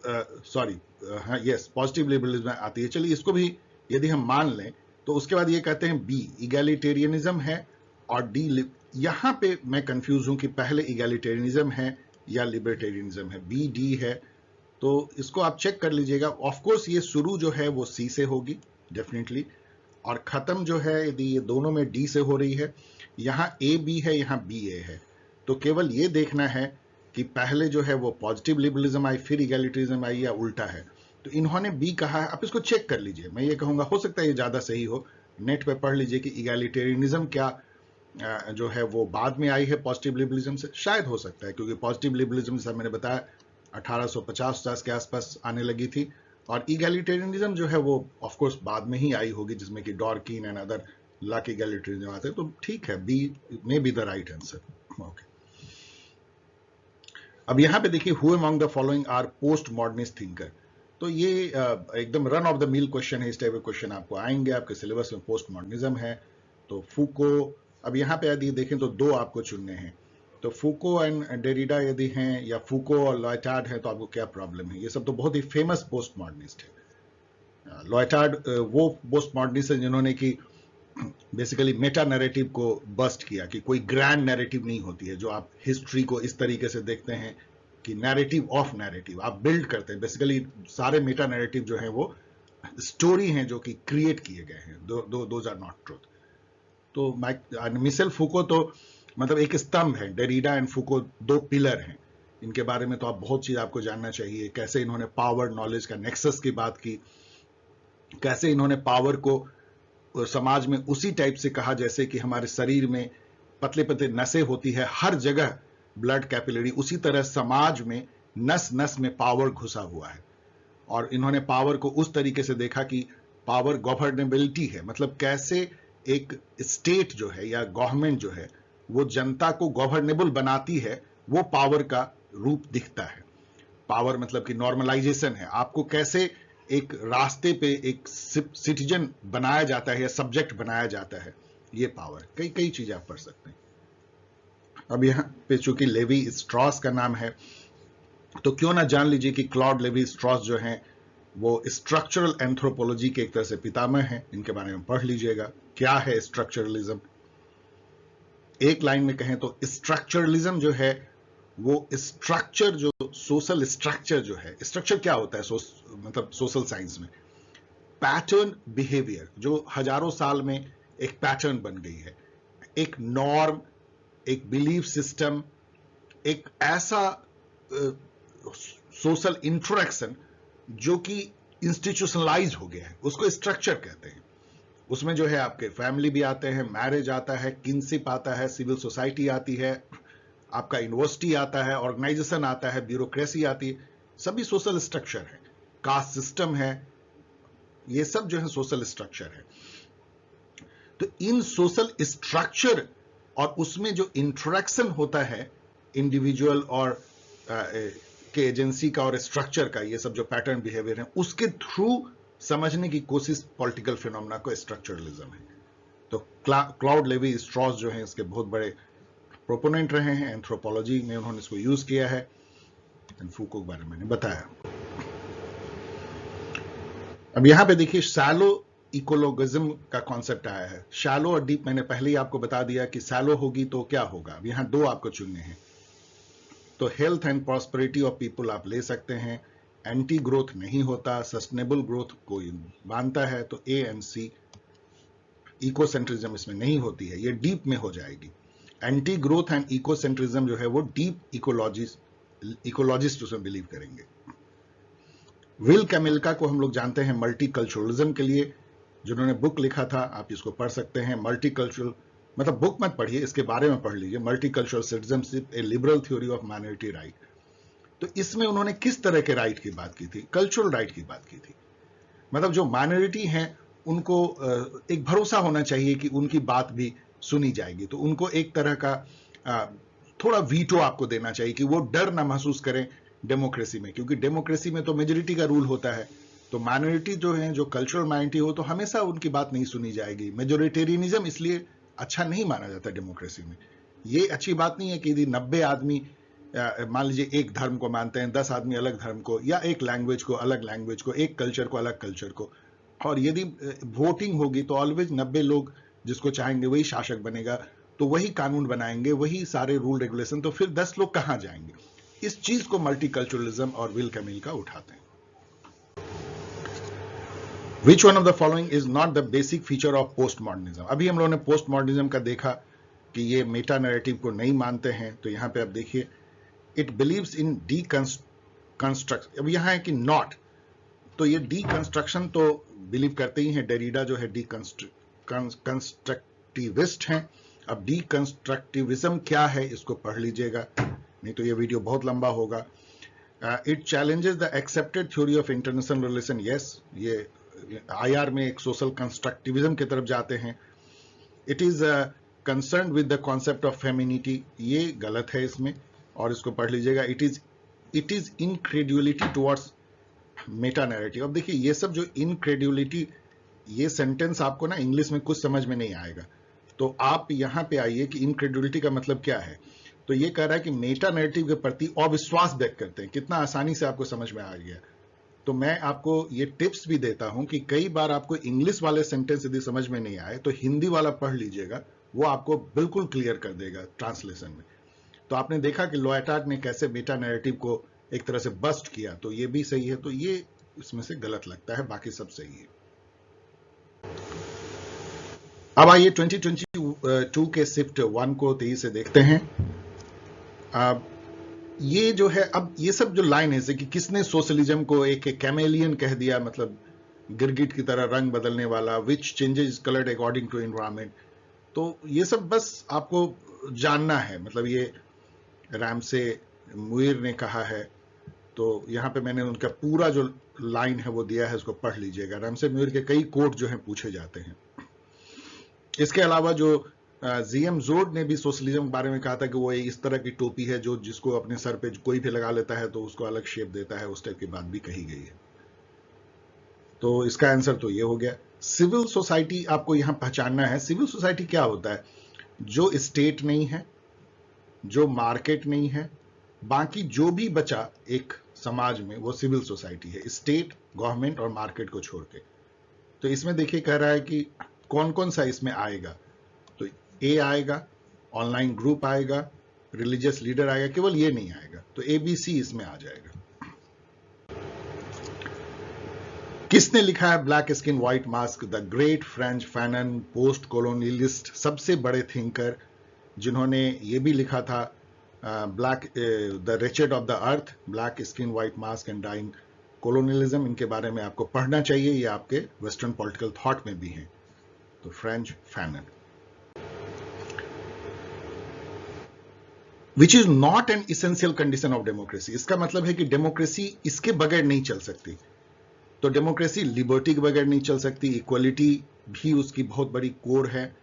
हाँ यस पॉजिटिव लिबरलिज्म आती है। चलिए इसको भी यदि हम मान लें, तो उसके बाद ये कहते हैं बी इगैलिटेरियनिज्म है, और डी यहां पे मैं कंफ्यूज हूं कि पहले इगैलिटेरियनिज्म है या लिबर्टेरियनिज्म है। बी डी है, तो इसको आप चेक कर लीजिएगा। ऑफ कोर्स ये शुरू जो है वो सी से होगी डेफिनेटली, और खत्म जो है यदि ये दोनों में डी से हो रही है। यहां ए बी है, यहां बी ए है, तो केवल ये देखना है कि पहले जो है वो पॉजिटिव लिबरलिज्म आई, फिर इगैलिटरिज्म आई, या उल्टा है। तो इन्होंने बी कहा है, आप इसको चेक कर लीजिए। मैं ये कहूंगा हो सकता है ये ज्यादा सही हो, नेट पे पढ़ लीजिए कि इगैलिटेरियनिज्म क्या जो है वो बाद में आई है पॉजिटिव लिबरलिज्म से। शायद हो सकता है, क्योंकि पॉजिटिव लिबरलिज्म जैसा मैंने बताया 1850 के आसपास आने लगी थी, और इगैलिटेरियनिज्म जो है वो ऑफ कोर्स बाद में ही आई होगी, जिसमें कि Dworkin and other luck egalitarianism आते हैं। तो ठीक है, B may be the right answer. Okay, अब यहां पे देखिए who among the following are post modernist thinker. तो ये एकदम run of the mill question है। इस टाइप के क्वेश्चन आपको आएंगे, आपके सिलेबस में पोस्ट मॉडर्निज्म है। तो फूको, अब यहाँ पे यदि देखें तो दो आपको चुनने हैं, तो फूको एंड डेरिडा यदि हैं, या फूको और लॉयटार्ड है, तो आपको क्या प्रॉब्लम है? ये सब तो बहुत ही फेमस पोस्ट मॉडर्निस्ट है। लॉयटार्ड वो पोस्ट मॉडर्निस्ट है जिन्होंने कि बेसिकली मेटा नैरेटिव को बस्ट किया, कि कोई ग्रैंड नैरेटिव नहीं होती है, जो आप हिस्ट्री को इस तरीके से देखते हैं कि नैरेटिव ऑफ नैरेटिव आप बिल्ड करते हैं। बेसिकली सारे मेटा नैरेटिव जो है वो स्टोरी हैं जो कि क्रिएट किए गए हैं, दोज आर नॉट ट्रूथ। तो मिशेल फूको तो मतलब एक स्तंभ है, डेरिडा एंड फूको दो पिलर हैं। इनके बारे में तो आप बहुत चीज आपको जानना चाहिए, कैसे इन्होंने पावर नॉलेज का नेक्सस की बात की, कैसे इन्होंने पावर को समाज में उसी टाइप से कहा जैसे कि हमारे शरीर में पतले पतले नसें होती है, हर जगह ब्लड कैपिलरी, उसी तरह समाज में नस नस में पावर घुसा हुआ है। और इन्होंने पावर को उस तरीके से देखा कि पावर गवर्नेबिलिटी है, मतलब कैसे एक स्टेट जो है या गवर्नमेंट जो है वो जनता को गवर्नेबल बनाती है, वो पावर का रूप दिखता है। पावर मतलब कि नॉर्मलाइजेशन है, आपको कैसे एक रास्ते पे एक सिटीजन बनाया जाता है या सब्जेक्ट बनाया जाता है, ये पावर। कई कई चीजें आप पढ़ सकते हैं। अब यहां पे चूंकि लेवी स्ट्रॉस का नाम है, तो क्यों ना जान लीजिए कि क्लॉड लेवी स्ट्रॉस जो हैं वो स्ट्रक्चरल एंथ्रोपोलॉजी के एक तरह से पितामह हैं। इनके बारे में पढ़ लीजिएगा, क्या है स्ट्रक्चरलिज्म। एक लाइन में कहें तो स्ट्रक्चरलिज्म जो है वो स्ट्रक्चर, जो सोशल स्ट्रक्चर जो है, स्ट्रक्चर क्या होता है मतलब सोशल साइंस में पैटर्न बिहेवियर, जो हजारों साल में एक पैटर्न बन गई है, एक नॉर्म, एक बिलीफ सिस्टम, एक ऐसा सोशल इंटरेक्शन जो कि इंस्टीट्यूशनलाइज हो गया है, उसको स्ट्रक्चर कहते हैं। उसमें जो है आपके फैमिली भी आते हैं, मैरिज आता है, किनशिप आता है, सिविल सोसाइटी आती है, आपका यूनिवर्सिटी आता है, ऑर्गेनाइजेशन आता है, ब्यूरोक्रेसी आती है, सभी सोशल स्ट्रक्चर है। कास्ट सिस्टम है, ये सब जो है सोशल स्ट्रक्चर है। तो इन सोशल स्ट्रक्चर और उसमें जो इंटरेक्शन होता है इंडिविजुअल और के एजेंसी का और स्ट्रक्चर का, ये सब जो पैटर्न बिहेवियर है, उसके थ्रू समझने की कोशिश पॉलिटिकल फिनोमेना को स्ट्रक्चरलिज्म है। तो क्लाउड लेवी स्ट्रॉस जो है इसके बहुत बड़े प्रोपोनेंट रहे हैं, एंथ्रोपोलॉजी में उन्होंने इसको यूज किया है। फूको के बारे में मैंने बताया। अब यहां पे देखिए शैलो इकोलॉजिज्म का कॉन्सेप्ट आया है। शैलो और डीप मैंने पहले ही आपको बता दिया कि शैलो होगी तो क्या होगा। अब यहां दो आपको चुनने हैं, तो health and prosperity of people आप ले सकते हैं, एंटी ग्रोथ नहीं होता, सस्टेनेबल ग्रोथ कोई मानता है, तो ए एंड सी। इकोसेंट्रिज्म इसमें नहीं होती है, ये डीप में हो जाएगी। एंटी ग्रोथ एंड इकोसेंट्रिज्म जो है वो डीप इकोलॉजिस्ट उसमें बिलीव करेंगे। विल कैमिल्का को हम लोग जानते हैं मल्टीकल्चरलिज्म के लिए, जिन्होंने बुक लिखा था, आप इसको पढ़ सकते हैं। मल्टीकल्चरल मतलब बुक मत पढ़िए, इसके बारे में पढ़ लीजिए, multicultural citizenship A liberal theory of minority right. तो इसमें उन्होंने किस तरह के राइट की बात की थी? कल्चरल राइट की बात की थी। मतलब जो माइनॉरिटी हैं उनको एक भरोसा होना चाहिए कि उनकी बात भी सुनी जाएगी, तो उनको एक तरह का थोड़ा वीटो आपको देना चाहिए कि वो डर ना महसूस करें डेमोक्रेसी में, क्योंकि डेमोक्रेसी में तो मेजोरिटी का रूल होता है। तो माइनॉरिटी जो है, जो कल्चरल माइनॉरिटी हो, तो हमेशा उनकी बात नहीं सुनी जाएगी। मेजोरिटेरियनिज्म इसलिए अच्छा नहीं माना जाता डेमोक्रेसी में। ये अच्छी बात नहीं है कि यदि 90 आदमी मान लीजिए एक धर्म को मानते हैं, 10 आदमी अलग धर्म को, या एक लैंग्वेज को अलग लैंग्वेज को, एक कल्चर को अलग कल्चर को, और यदि वोटिंग होगी तो ऑलवेज 90 लोग जिसको चाहेंगे वही शासक बनेगा, तो वही कानून बनाएंगे, वही सारे रूल रेगुलेशन, तो फिर 10 लोग कहां जाएंगे? इस चीज को मल्टीकल्चरलिज्म और विल कैमिल्का उठाते हैं। Which one of the following is not the basic feature of postmodernism? अभी हम लोगों ने पोस्टमॉडर्निज्म का देखा कि ये मेटा नैरेटिव को नहीं मानते हैं। तो यहां पे आप देखिए, इट बिलीव्स इन डीकंस्ट्रक्ट। अब यहां है कि नॉट, तो ये डीकंस्ट्रक्शन तो बिलीव करते ही हैं। डेरिडा जो है कंस्ट्रक्टिविस्ट हैं। अब डीकंस्ट्रक्टिविज्म क्या है, इसको पढ़ लीजिएगा, नहीं तो ये वीडियो बहुत लंबा होगा। It challenges the accepted theory of international relation. Yes, ये आईआर में एक सोशल कंस्ट्रक्टिविज्म की तरफ जाते हैं। It is concern with the concept of femininity. ये गलत है इसमें, और इसको पढ़ लीजिएगा। It is incredulity towards meta narrative. अब देखिए, ये सब जो इनक्रेड्युलिटी, ये सेंटेंस आपको ना इंग्लिश में कुछ समझ में नहीं आएगा, तो आप यहां पे आइए कि इनक्रेड्युलिटी का मतलब क्या है। तो ये कह रहा है कि मेटा नैरेटिव के प्रति अविश्वास व्यक्त करते हैं। कितना आसानी से आपको समझ में आ गया। तो मैं आपको ये टिप्स भी देता हूं कि कई बार आपको इंग्लिश वाले सेंटेंस यदि समझ में नहीं आए तो हिंदी वाला पढ़ लीजिएगा, वो आपको बिल्कुल क्लियर कर देगा ट्रांसलेशन में। तो आपने देखा कि लोएटार्ट ने कैसे मेटा नैरेटिव को एक तरह से बस्ट किया, तो ये भी सही है। तो ये इसमें से गलत लगता है, बाकी सब सही है। अब आइए 2022 के शिफ्ट 1 को तेजी से देखते हैं। अब ये जो है, अब ये सब जो लाइन है कि किसने सोशलिज्म को एक कैमेलियन कह दिया, मतलब गिरगिट की तरह रंग बदलने वाला, which changes coloured according to environment, तो ये सब बस आपको जानना है। मतलब ये रैमसे मुइर ने कहा है, तो यहां पे मैंने उनका पूरा जो लाइन है वो दिया है, उसको पढ़ लीजिएगा। रैमसे मुइर के कई कोट जो है पूछे जाते हैं। इसके अलावा जो जीएम जोड ने भी सोशलिज्म के बारे में कहा था कि वो इस तरह की टोपी है जो जिसको अपने सर पे कोई भी लगा लेता है तो उसको अलग शेप देता है, उस टाइप की बात भी कही गई है। तो इसका आंसर तो ये हो गया। सिविल सोसाइटी आपको यहां पहचानना है। सिविल सोसाइटी क्या होता है? जो स्टेट नहीं है, जो मार्केट नहीं है, बाकी जो भी बचा एक समाज में, वो सिविल सोसाइटी है, स्टेट, गवर्नमेंट और मार्केट को छोड़ के। तो इसमें देखिए कह रहा है कि कौन कौन सा इसमें आएगा। तो ए आएगा, ऑनलाइन ग्रुप आएगा, रिलीजियस लीडर आएगा, केवल ये नहीं आएगा। तो ABC इसमें आ जाएगा। किसने लिखा है black skin white mask? The great French Fanon, post colonialist, सबसे बड़े थिंकर, जिन्होंने ये भी लिखा था the wretched of the Earth, black skin white mask and dying colonialism. इनके बारे में आपको पढ़ना चाहिए, ये आपके वेस्टर्न पॉलिटिकल थॉट में भी हैं। तो French Fanon. Which is not an essential condition of democracy. इसका मतलब है कि डेमोक्रेसी इसके बगैर नहीं चल सकती। तो डेमोक्रेसी लिबर्टी के बगैर नहीं चल सकती, इक्वलिटी भी उसकी बहुत बड़ी कोर है,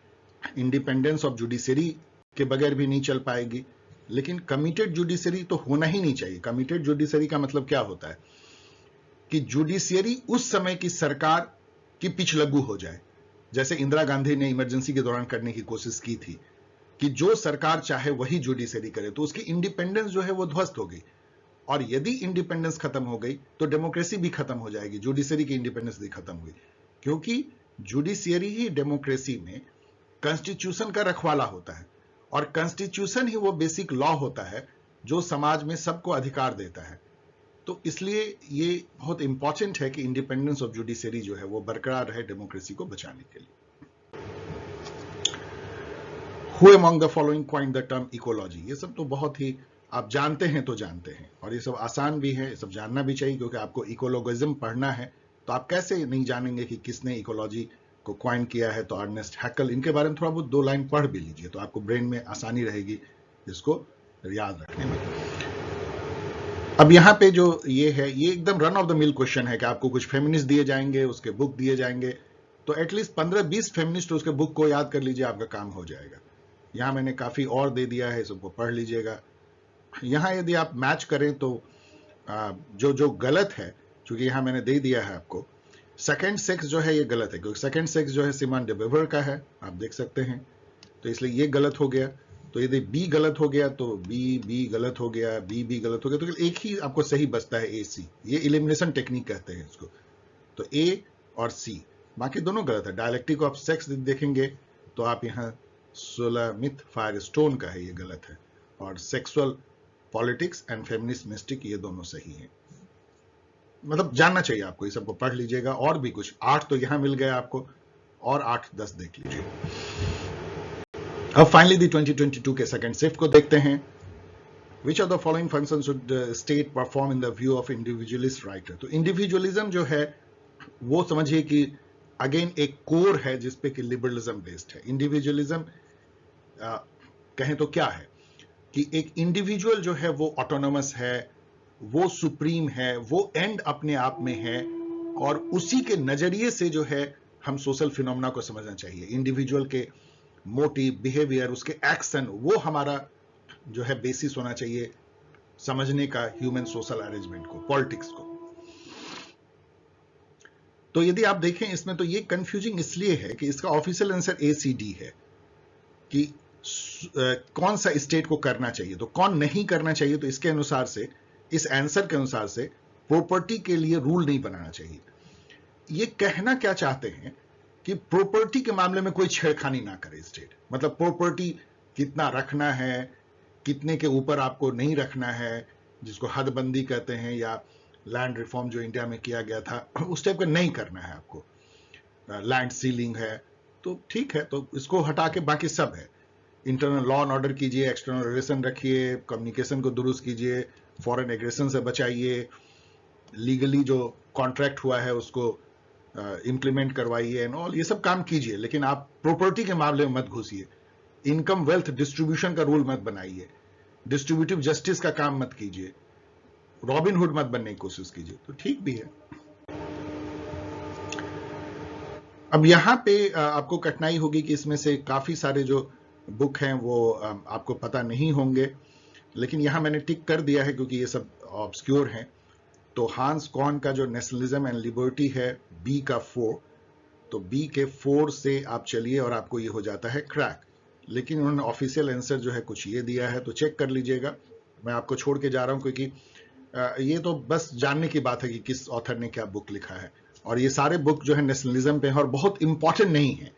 इंडिपेंडेंस ऑफ जुडिशरी के बगैर भी नहीं चल पाएगी, लेकिन कमिटेड जुडिशरी तो होना ही नहीं चाहिए। कमिटेड जुडिशरी का मतलब क्या होता है कि जुडिशरी उस समय की सरकार की पिछलग्गू हो जाए, जैसे इंदिरा गांधी ने इमरजेंसी के दौरान करने की कोशिश की थी कि जो सरकार चाहे वही जुडिशरी करे, तो उसकी इंडिपेंडेंस जो है वो ध्वस्त हो गई। और यदि इंडिपेंडेंस खत्म हो गई तो डेमोक्रेसी भी खत्म हो जाएगी, जुडिशरी की इंडिपेंडेंस भी खत्म हुई, क्योंकि जुडिशरी ही डेमोक्रेसी में कॉन्स्टिट्यूशन का रखवाला होता है, और कॉन्स्टिट्यूशन ही वो बेसिक लॉ होता है जो समाज में सबको अधिकार देता है। तो इसलिए ये बहुत इंपॉर्टेंट है कि इंडिपेंडेंस ऑफ जुडिशरी जो है वो बरकरार रहे डेमोक्रेसी को बचाने के लिए। Who among the following coined the term ecology? ये सब तो बहुत ही आप जानते हैं तो जानते हैं, और ये सब आसान भी है, ये सब जानना भी चाहिए, क्योंकि आपको इकोलॉजिज्म पढ़ना है तो आप कैसे नहीं जानेंगे कि किसने इकोलॉजी को क्वाइन किया है। तो अर्नेस्ट हैकल, इनके बारे में थोड़ा बहुत 2 लाइन पढ़ भी लीजिए तो आपको ब्रेन में आसानी रहेगी इसको याद रखने में। अब यहाँ पे जो ये है, ये एकदम run of the mill question है कि आपको कुछ फेमिनिस्ट दिए जाएंगे, उसके बुक दिए जाएंगे, तो एटलीस्ट 15-20 फेमिनिस्ट उसके बुक को याद कर लीजिए, आपका काम हो जाएगा। यहाँ मैंने काफी और दे दिया है, सबको पढ़ लीजिएगा। यहाँ यदि आप मैच करें तो जो जो गलत है, क्योंकि यहाँ मैंने दे दिया है आपको, सेकंड सेक्स जो है ये गलत है, क्योंकि सेकंड सेक्स जो है सिमोन डे beauvoir का है, आप देख सकते हैं, तो इसलिए ये गलत हो गया। तो यदि बी गलत हो गया तो बी गलत हो गया, बी गलत हो गया, तो एक ही आपको सही बचता है, ए सी। ये इलिमिनेशन टेक्निक कहते हैं इसको। तो ए और सी, बाकी दोनों गलत है। डायलेक्टिक ऑफ सेक्स देखेंगे तो आप यहाँ सुलामित फायरस्टोन का है, ये गलत है। और sexual politics and feminist mistake, ये दोनों सही है। मतलब जानना चाहिए आपको, ये सबको पढ़ लीजिएगा। और भी कुछ 8 तो यहां मिल गया आपको, और 8-10 देख लीजिए। अब फाइनली दी 2022 के सेकंड शिफ्ट को देखते हैं। विच of the following function should state perform in the view of individualist writer. तो इंडिविजुअलिज्म जो है वो समझिए कि अगेन एक कोर है जिसपे कि लिबरलिज्म बेस्ड है। इंडिविजुअलिज्म कहें तो क्या है कि एक इंडिविजुअल जो है वो ऑटोनोमस है, वो सुप्रीम है, वो एंड अपने आप में है, और उसी के नजरिए से जो है हम सोशल फिनोमेना को समझना चाहिए। इंडिविजुअल के मोटिव, बिहेवियर, उसके एक्शन, वो हमारा जो है बेसिस होना चाहिए समझने का ह्यूमन सोशल अरेंजमेंट को, पॉलिटिक्स को। तो यदि आप देखें इसमें, तो ये कंफ्यूजिंग इसलिए है कि इसका ऑफिशियल आंसर ACD है कि कौन सा स्टेट को करना चाहिए, तो कौन नहीं करना चाहिए। तो इसके अनुसार से, इस आंसर के अनुसार से, प्रॉपर्टी के लिए रूल नहीं बनाना चाहिए। ये कहना क्या चाहते हैं कि प्रॉपर्टी के मामले में कोई छेड़खानी ना करे स्टेट। मतलब प्रॉपर्टी कितना रखना है, कितने के ऊपर आपको नहीं रखना है, जिसको हदबंदी कहते हैं, या लैंड रिफॉर्म जो इंडिया में किया गया था, उस टाइप का नहीं करना है आपको। लैंड सीलिंग है तो ठीक है, तो इसको हटा के बाकी सब है। इंटरनल लॉ एंड ऑर्डर कीजिए, एक्सटर्नल रिलेशन रखिए, कम्युनिकेशन को दुरुस्त कीजिए, फॉरेन एग्रेशन से बचाइए, लीगली जो कॉन्ट्रैक्ट हुआ है उसको इंप्लीमेंट करवाइए एंड ऑल, ये सब काम कीजिए। लेकिन आप प्रॉपर्टी के मामले में मत घुसिए। इनकम वेल्थ डिस्ट्रीब्यूशन का रूल मत बनाइए, डिस्ट्रीब्यूटिव जस्टिस का काम मत कीजिए, रॉबिन हुड मत बनने की कोशिश कीजिए। तो ठीक भी है। अब यहां पे आपको कठिनाई होगी कि इसमें से काफी सारे जो बुक हैं वो आपको पता नहीं होंगे, लेकिन यहां मैंने टिक कर दिया है क्योंकि ये सब ऑब्सक्योर हैं। तो हांस कॉर्न का जो नेशनलिज्म एंड लिबर्टी है, बी का 4, तो बी के 4 से आप चलिए और आपको ये हो जाता है क्रैक। लेकिन उन्होंने ऑफिशियल आंसर जो है कुछ ये दिया है, तो चेक कर लीजिएगा। मैं आपको छोड़ के जा रहा हूं क्योंकि ये तो बस जानने की बात है कि किस ऑथर ने क्या बुक लिखा है। और ये सारे बुक जो है नेशनलिज्म पे है और बहुत इंपॉर्टेंट नहीं है।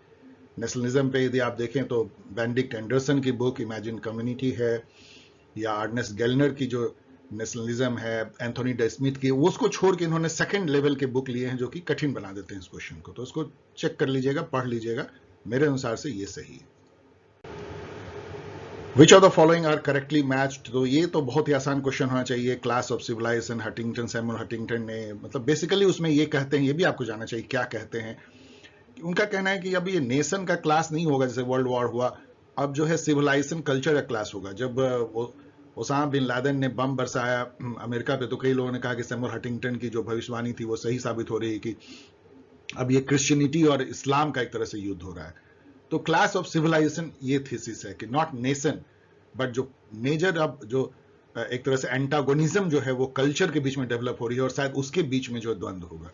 नेशनलिज्म पे यदि आप देखें तो बेनेडिक्ट एंडरसन की बुक इमेजिन कम्युनिटी है, या अर्नेस्ट गेलनर की जो नेशनलिज्म है, एंथोनी डे स्मिथ की, उसको छोड़ के इन्होंने सेकंड लेवल के बुक लिए हैं जो कि कठिन बना देते हैं इस क्वेश्चन को। तो उसको चेक कर लीजिएगा, पढ़ लीजिएगा। मेरे अनुसार से ये सही है। Which of the following are correctly matched. तो ये तो बहुत ही आसान क्वेश्चन होना चाहिए। Clash of civilization, Huntington, Samuel Huntington ने, मतलब बेसिकली उसमें ये कहते हैं, ये भी आपको जानना चाहिए क्या कहते हैं। उनका कहना है कि अब ये नेशन का क्लास नहीं होगा जैसे वर्ल्ड वॉर हुआ, अब जो है सिविलाइजेशन कल्चर का क्लास होगा। जब ओसामा बिन लादेन ने बम बरसाया अमेरिका पे, तो कई लोगों ने कहा कि सैमुअल हटिंगटन की जो भविष्यवाणी थी वो सही साबित हो रही है कि अब ये क्रिश्चियनिटी और इस्लाम का एक तरह से युद्ध हो रहा है। तो क्लास ऑफ सिविलाइजेशन ये थीसिस है कि नॉट नेशन, बट जो मेजर अब जो एक तरह से एंटागोनिज्म जो है वो कल्चर के बीच में डेवलप हो रही है, और शायद उसके बीच में जो द्वंद्व होगा।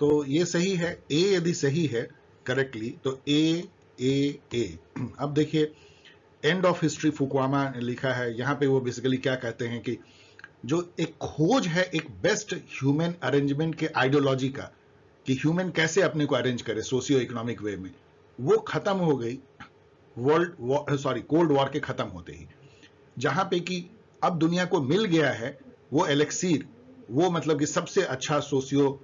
तो ये सही है। ए यदि सही है करेक्टली तो ए। अब देखिए, एंड ऑफ हिस्ट्री फुकुयामा ने लिखा है, यहां पे वो बेसिकली क्या कहते हैं कि जो एक खोज है एक बेस्ट ह्यूमन अरेंजमेंट के आइडियोलॉजी का, कि ह्यूमन कैसे अपने को अरेंज करे सोशियो इकोनॉमिक वे में, वो खत्म हो गई कोल्ड वॉर के खत्म होते ही। जहां पे कि अब दुनिया को मिल गया है वो एलेक्सीर, वो मतलब कि सबसे अच्छा सोशियो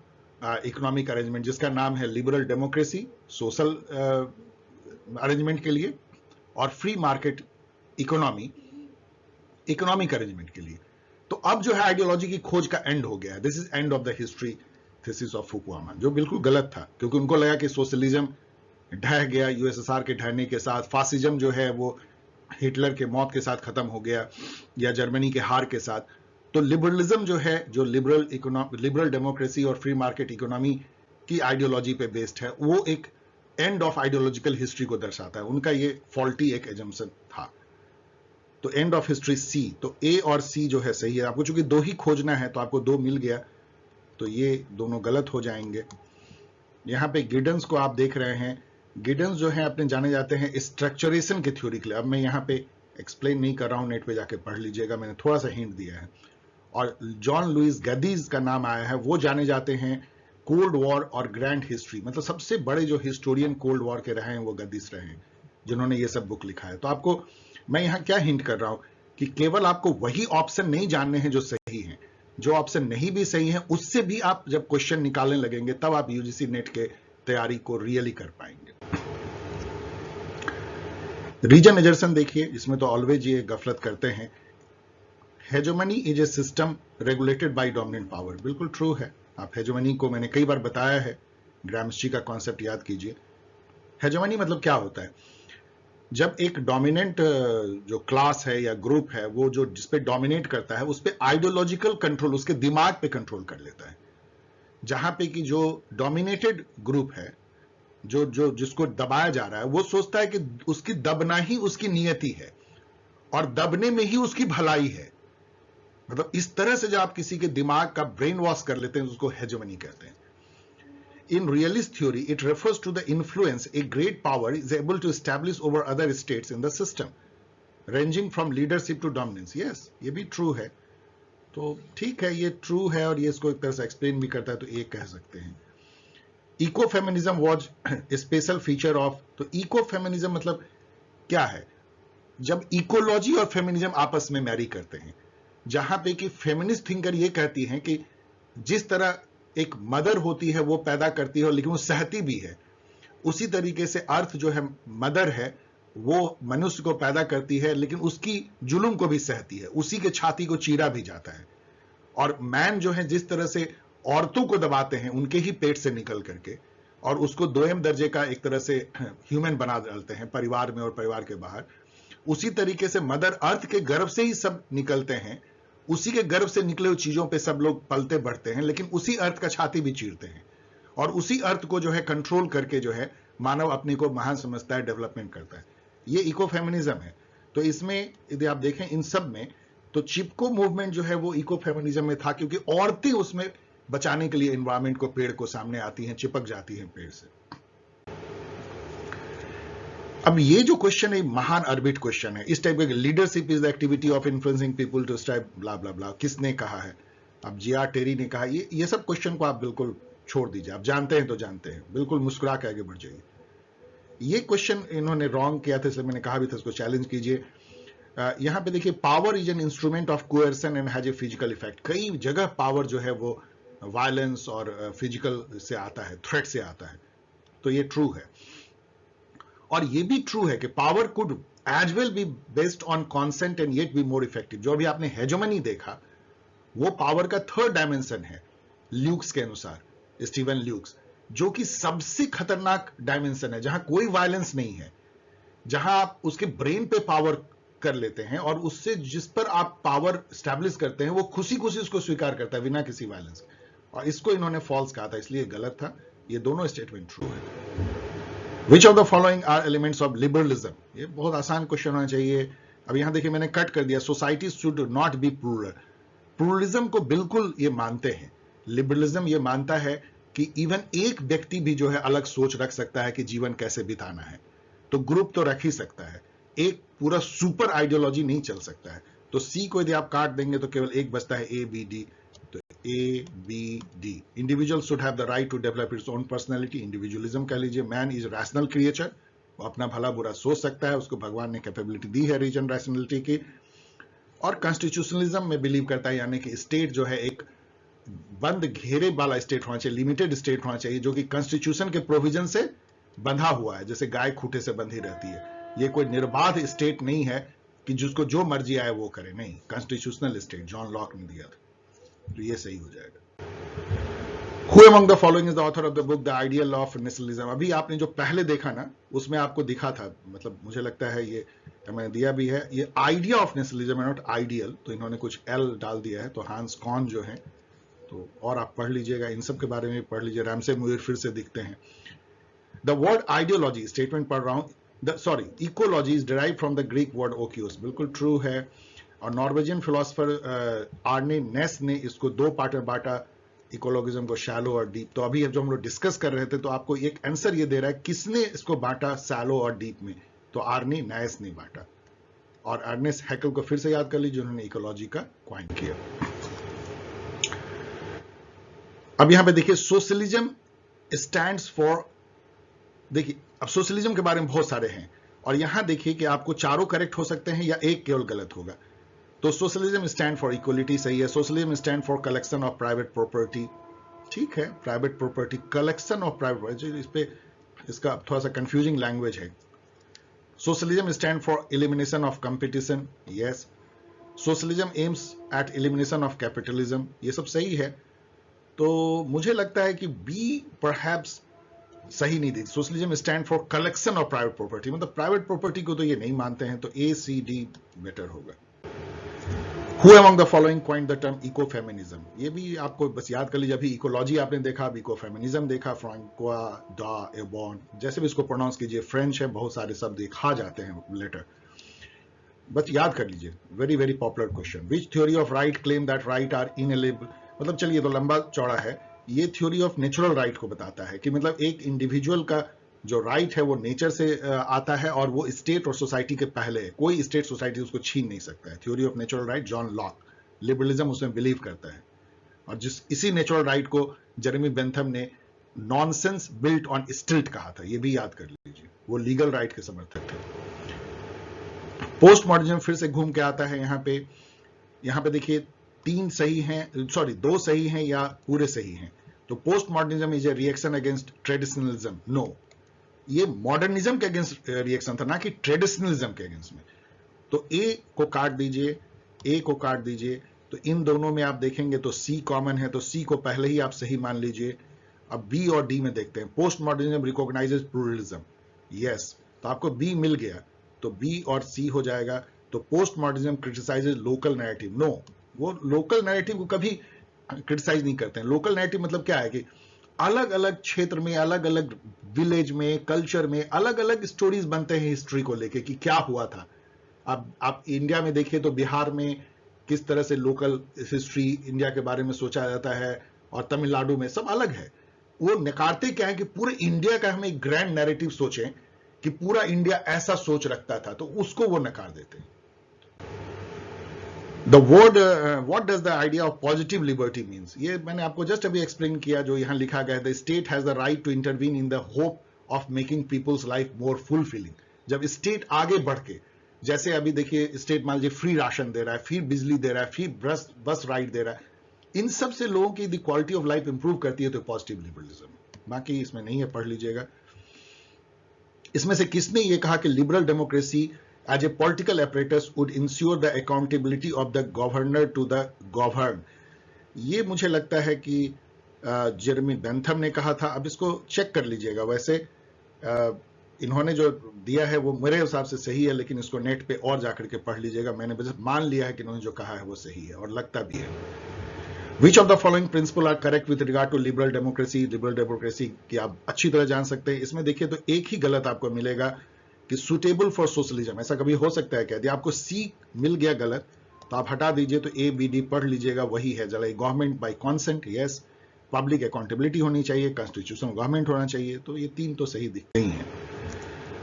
इकोनॉमिक अरेंजमेंट, जिसका नाम है लिबरल डेमोक्रेसी, सोशल अरेंजमेंट के लिए, और free market economy economic arrangement के लिए। तो अब जो है आइडियोलॉजी की खोज का एंड हो गया। This is end of the history thesis of Fukuyama, जो बिल्कुल गलत था, क्योंकि उनको लगा कि सोशलिज्म ढह गया यूएसएसआर के ढहने के साथ, फासिज्म जो है वो हिटलर के मौत के साथ खत्म हो गया या जर्मनी के हार के साथ। तो लिबरलिज्म जो है, जो लिबरल डेमोक्रेसी और फ्री मार्केट इकोनॉमी की आइडियोलॉजी पे बेस्ड है, वो एक एंड ऑफ आइडियोलॉजिकल हिस्ट्री को दर्शाता है। उनका ये फॉल्टी एक एजम्पशन था। तो एंड ऑफ हिस्ट्री सी, तो ए और सी जो है सही है। आपको चूंकि दो ही खोजना है तो आपको दो मिल गया, तो ये दोनों गलत हो जाएंगे। यहां पे गिडन्स को आप देख रहे हैं, गिडन्स जो है अपने जाने जाते हैं स्ट्रक्चरेशन के थ्योरी के लिए। अब मैं यहाँ पे एक्सप्लेन नहीं कर रहा हूं, नेट पे जाके पढ़ लीजिएगा, मैंने थोड़ा सा हिंट दिया है। और जॉन लुइस गदीज का नाम आया है, वो जाने जाते हैं कोल्ड वॉर और ग्रैंड हिस्ट्री, मतलब सबसे बड़े जो हिस्टोरियन कोल्ड वॉर के रहे हैं वो गदीज रहे हैं, जिन्होंने ये सब बुक लिखा है। तो आपको मैं यहाँ क्या हिंट कर रहा हूं कि केवल आपको वही ऑप्शन नहीं जानने हैं जो सही हैं, जो ऑप्शन नहीं भी सही है उससे भी आप जब क्वेश्चन निकालने लगेंगे तब आप यूजीसी नेट के तैयारी को रियली कर पाएंगे। रीजन एजर्सन देखिए, इसमें तो ऑलवेज ये गफलत करते हैं। Hegemony is a system regulated by dominant power, बिल्कुल ट्रू है। आप हेजोमनी को मैंने कई बार बताया है, ग्रामस्की का कॉन्सेप्ट याद कीजिए। हेजोमनी मतलब क्या होता है? जब एक डोमिनेंट जो क्लास है या ग्रुप है, वो जो जिस पे डोमिनेट करता है उस पे आइडियोलॉजिकल कंट्रोल, उसके दिमाग पे कंट्रोल कर लेता है। जहां पे कि जो डोमिनेटेड ग्रुप है, जो जो जिसको दबाया जा रहा है, वो सोचता है कि उसकी दबना ही उसकी नियति है और दबने में ही उसकी भलाई है। मतलब इस तरह से जब आप किसी के दिमाग का ब्रेन वॉश कर लेते हैं, उसको हेजेमनी कहते हैं। In realist theory, it refers to the influence a great power is able to establish over other states in the system, ranging from leadership to dominance. Yes, ये भी true है। तो ठीक है, ये ट्रू है और ये इसको एक तरह से एक्सप्लेन भी करता है, तो ये कह सकते हैं। Eco feminism was special feature of, तो इको फेमिनिज्म मतलब क्या है? जब इकोलॉजी और फेमिनिज्म आपस में मैरी करते हैं, जहां पे कि फेमिनिस्ट थिंकर ये कहती हैं कि जिस तरह एक मदर होती है वो पैदा करती है लेकिन वो सहती भी है, उसी तरीके से अर्थ जो है मदर है, वो मनुष्य को पैदा करती है लेकिन उसकी जुल्म को भी सहती है, उसी के छाती को चीरा भी जाता है। और मैन जो है जिस तरह से औरतों को दबाते हैं उनके ही पेट से निकल करके, और उसको दोयम दर्जे का एक तरह से ह्यूमन बना डालते हैं परिवार में और परिवार के बाहर, उसी तरीके से मदर अर्थ के गर्भ से ही सब निकलते हैं, उसी के गर्भ से निकले हुई चीजों पे सब लोग पलते बढ़ते हैं, लेकिन उसी अर्थ का छाती भी चीरते हैं और उसी अर्थ को जो है कंट्रोल करके जो है मानव अपने को महान समझता है, डेवलपमेंट करता है। ये इको फेमिनिज्म है। तो इसमें यदि आप देखें इन सब में, तो चिपको मूवमेंट जो है वो इको फेमिनिज्म में था, क्योंकि औरतें उसमें बचाने के लिए एनवायरमेंट को, पेड़ को सामने आती हैं, चिपक जाती हैं पेड़ से। अब ये जो क्वेश्चन है महान अर्बिट क्वेश्चन है, इस टाइप का, leadership is the activity of influencing people to strive blah blah blah, किसने कहा है? अब जी.आर. टेरी ने कहा। ये सब क्वेश्चन को आप बिल्कुल छोड़ दीजिए, आप जानते हैं तो जानते हैं, बिल्कुल मुस्कुरा के आगे बढ़ जाइए। ये क्वेश्चन इन्होंने रॉन्ग किया था, इसलिए मैंने कहा भी था इसको चैलेंज कीजिए। यहां पे देखिए, power is an instrument of coercion and has a physical effect. कई जगह पावर जो है वो वायलेंस और फिजिकल से आता है, थ्रेट से आता है, तो ये ट्रू है। और ये भी ट्रू है कि power could as well be based on consent and yet be more effective. जो अभी आपने हेजेमनी देखा, वो पावर का थर्ड डायमेंशन है ल्यूक्स के अनुसार, स्टीवन ल्यूक्स, जो कि सबसे खतरनाक डायमेंशन है, जहां कोई वायलेंस नहीं है, जहां आप उसके ब्रेन पे पावर कर लेते हैं और उससे जिस पर आप पावर स्टैब्लिश करते हैं वो खुशी खुशी उसको स्वीकार करता है बिना किसी वायलेंस। और इसको इन्होंने फॉल्स कहा था, इसलिए गलत था। ये दोनों स्टेटमेंट ट्रू है। Which of the following are elements of liberalism? ये बहुत आसान क्वेश्चन होना चाहिए। अब यहां देखिए मैंने कट कर दिया, society should not be plural. Pluralism को बिल्कुल ये मानते हैं। लिबरलिज्म ये मानता है कि इवन एक व्यक्ति भी जो है अलग सोच रख सकता है कि जीवन कैसे बिताना है, तो ग्रुप तो रख ही सकता है, एक पूरा सुपर आइडियोलॉजी नहीं चल सकता है। तो सी को यदि आप काट देंगे तो केवल एक बचता है, ए बी डी। तो A B D, individual should have the right to develop its own personality, individualism कह लीजिए। मैन इज रैशनल क्रिएचर, वो अपना भला बुरा सोच सकता है, उसको भगवान ने कैपेबिलिटी दी है रीजन रैशनलिटी की। और कॉन्स्टिट्यूशनलिज्म में बिलीव करता है, यानी कि स्टेट जो है एक बंद घेरे वाला स्टेट होना चाहिए, लिमिटेड स्टेट होना चाहिए, जो कि कॉन्स्टिट्यूशन के प्रोविजन से बंधा हुआ है, जैसे गाय खूंटे से बंधी रहती है। ये कोई निर्बाध स्टेट नहीं है, कि जिसको जो मर्जी आए वो करे, नहीं, कॉन्स्टिट्यूशनल स्टेट जॉन लॉक ने दिया था, तो ये सही हो जाएगा। Who among the following is the author of the book The Ideal of Nationalism? अभी आपने जो पहले देखा ना, उसमें आपको दिखा था, मतलब मुझे लगता है ये मैंने दिया भी है, ये आइडिया ऑफ नेशनलिज्म है, नॉट आइडियल, तो इन्होंने कुछ एल डाल दिया है, तो हांस कॉन जो है, तो और आप पढ़ लीजिएगा, इन सब के बारे में पढ़ लीजिए। रैमसे मुइर फिर से दिखते हैं। द वर्ड आइडियोलॉजी, स्टेटमेंट पढ़ रहा हूं, sorry, ecology is derive from the Greek word oikos, बिल्कुल ट्रू है। और नॉर्वेजियन फिलोसफर आर्ने नेस ने इसको दो पार्ट में बांटा, इकोलॉजिज्म को शैलो और डीप। तो अभी जो हम लोग डिस्कस कर रहे थे, तो आपको एक आंसर ये दे रहा है किसने इसको बांटा शैलो और डीप में, तो आर्ने नैस ने बांटा। और अर्नेस्ट हैकेल को फिर से याद कर लीजिए, उन्होंने इकोलॉजी का क्वाइन किया। अब यहां पे देखिए, सोशलिज्म स्टैंड्स फॉर, देखिए अब सोशलिज्म के बारे में बहुत सारे हैं, और यहां देखिए कि आपको चारों करेक्ट हो सकते हैं या एक केवल गलत होगा। तो सोशलिज्म स्टैंड फॉर इक्वलिटी सही है। Socialism stand for collection of private property, ठीक है, private property, collection of private property, इस पे इसका थोड़ा सा कंफ्यूजिंग लैंग्वेज है। Socialism stand for elimination of competition, yes. Socialism aims at elimination of capitalism, ये सब सही है। तो मुझे लगता है कि बी परहैप्स सही नहीं दी। Socialism stand for collection of private property, मतलब प्राइवेट प्रॉपर्टी को तो ये नहीं मानते हैं, तो ए सी डी बेटर होगा। Who among the following coined the term ecofeminism? ये भी आपको बस याद कर लीजिए, अभी इकोलॉजी आपने देखा, अब इकोफेमिनिज्म देखा, फ्रांकोआ डा एबॉन, जैसे भी इसको प्रोनाउंस कीजिए, फ्रेंच है, बहुत सारे शब्द खा जाते हैं लेटर, बस याद कर लीजिए। Very very popular question. Which theory of right claim that right are ineligible, मतलब चलिए तो लंबा चौड़ा है, ये थ्योरी ऑफ नेचुरल राइट को बताता है कि मतलब एक इंडिविजुअल का जो राइट है वो नेचर से आता है, और वो स्टेट और सोसाइटी के पहले है, कोई स्टेट सोसाइटी उसको छीन नहीं सकता है। Theory of natural right, John Locke, liberalism उसमें बिलीव करता है, और इसी नेचुरल राइट को जेरेमी बेंथम ने नॉनसेंस बिल्ट ऑन स्टिल्ट कहा था, ये भी याद कर लीजिए, वो लीगल राइट के समर्थक थे। पोस्ट मॉडर्निज्म फिर से घूम के आता है यहाँ पे देखिए, तीन सही हैं, सॉरी दो सही हैं या पूरे सही हैं। तो post modernism is a reaction against traditionalism, no, ये मॉडर्निज्म के अगेंस्ट रिएक्शन था, ना कि ट्रेडिशनलिज्म के अगेंस्ट में। तो ए को काट दीजिए, ए को काट दीजिए, तो इन दोनों में आप देखेंगे तो सी कॉमन है, तो सी को पहले ही आप सही मान लीजिए। अब बी और डी में देखते हैं। Post modernism recognises pluralism, yes, तो आपको बी मिल गया, तो बी और सी हो जाएगा। तो post modernism criticises local narrative, no, वो लोकल नैरेटिव को कभी क्रिटिसाइज नहीं करते हैं। लोकल नैरेटिव मतलब क्या है कि अलग अलग क्षेत्र में, अलग अलग विलेज में, कल्चर में अलग अलग स्टोरीज बनते हैं हिस्ट्री को लेके कि क्या हुआ था। अब आप इंडिया में देखिए तो बिहार में किस तरह से लोकल हिस्ट्री इंडिया के बारे में सोचा जाता है, और तमिलनाडु में सब अलग है। वो नकारते क्या है कि पूरे इंडिया का हम एक ग्रैंड नैरेटिव सोचें कि पूरा इंडिया ऐसा सोच रखता था, तो उसको वो नकार देते हैं। The word what does the idea of positive liberty means? ये मैंने आपको जस्ट अभी एक्सप्लेन किया, जो यहाँ लिखा गया है, the state has the right to intervene in the hope of making people's life more fulfilling। जब स्टेट आगे बढ़ के, जैसे अभी देखिए स्टेट मान लीजिए फ्री राशन दे रहा है, फिर बिजली दे रहा है, फिर बस राइड दे रहा है, इन सब से लोगों की the quality of life improve करती है, तो पॉजिटिव लिबरलिज्म। बाकी इसमें नहीं है, पढ़ लीजिएगा। इसमें से किसने ये कहा कि liberal democracy as a political apparatus would ensure the accountability of the governor to the governed? ये मुझे लगता है कि जेरेमी बेंथम ने कहा था। अब इसको चेक कर लीजिएगा, वैसे इन्होंने जो दिया है वो मेरे हिसाब से सही है, लेकिन इसको नेट पे और जाकर के पढ़ लीजिएगा। मैंने बस मान लिया है कि इन्होंने जो कहा है वो सही है, और लगता भी है। Which of the following principles are correct with regard to liberal democracy? Liberal democracy की आप अच्छी तरह जान सकते हैं। इसमें देखिए तो एक ही गलत आपको मिलेगा कि सुटेबल फॉर सोशलिज्म, ऐसा कभी हो सकता है क्या? यदि आपको सी मिल गया गलत तो आप हटा दीजिए, तो ए बी डी पढ़ लीजिएगा, वही है। जरा government by consent, yes, public accountability होनी चाहिए, कॉन्स्टिट्यूशनल गवर्नमेंट होना चाहिए, तो ये तीन तो सही दिखते ही हैं।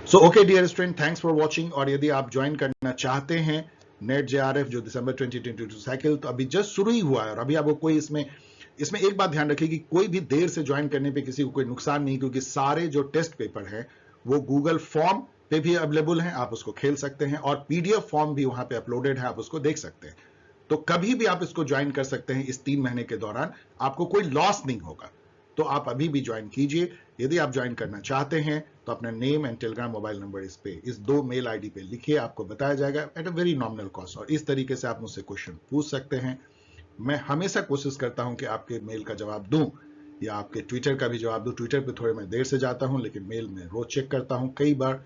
So okay dear student, thanks for watching. और यदि आप ज्वाइन करना चाहते हैं नेट जेआरएफ जो दिसंबर 2022 साइकिल, तो अभी जस्ट शुरू ही हुआ है, और अभी आपको कोई इसमें एक बात ध्यान रखिए कि कोई भी देर से ज्वाइन करने पे किसी को कोई नुकसान नहीं, क्योंकि सारे जो टेस्ट पेपर हैं वो गूगल फॉर्म पे भी अवेलेबल हैं, आप उसको खेल सकते हैं, और पीडीएफ फॉर्म भी वहां पे अपलोडेड है, आप उसको देख सकते हैं। तो कभी भी आप इसको ज्वाइन कर सकते हैं इस 3 महीने के दौरान, आपको कोई लॉस नहीं होगा। तो आप अभी भी ज्वाइन कीजिए। यदि आप ज्वाइन करना चाहते हैं तो तो अपना name and Telegram mobile number इस 2 मेल आईडी पे लिखिए, आपको बताया जाएगा at a very nominal cost. और इस तरीके से आप मुझसे क्वेश्चन पूछ सकते हैं। मैं हमेशा कोशिश करता हूं कि आपके मेल का जवाब दूं या आपके ट्विटर का भी जवाब दूं। ट्विटर पे थोड़े मैं देर से जाता हूं, लेकिन मेल में रोज चेक करता हूं कई बार।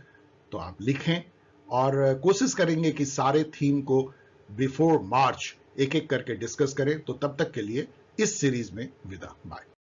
तो आप लिखें और कोशिश करेंगे कि सारे थीम को बिफोर मार्च एक एक करके डिस्कस करें। तो तब तक के लिए इस सीरीज में विदा, बाय।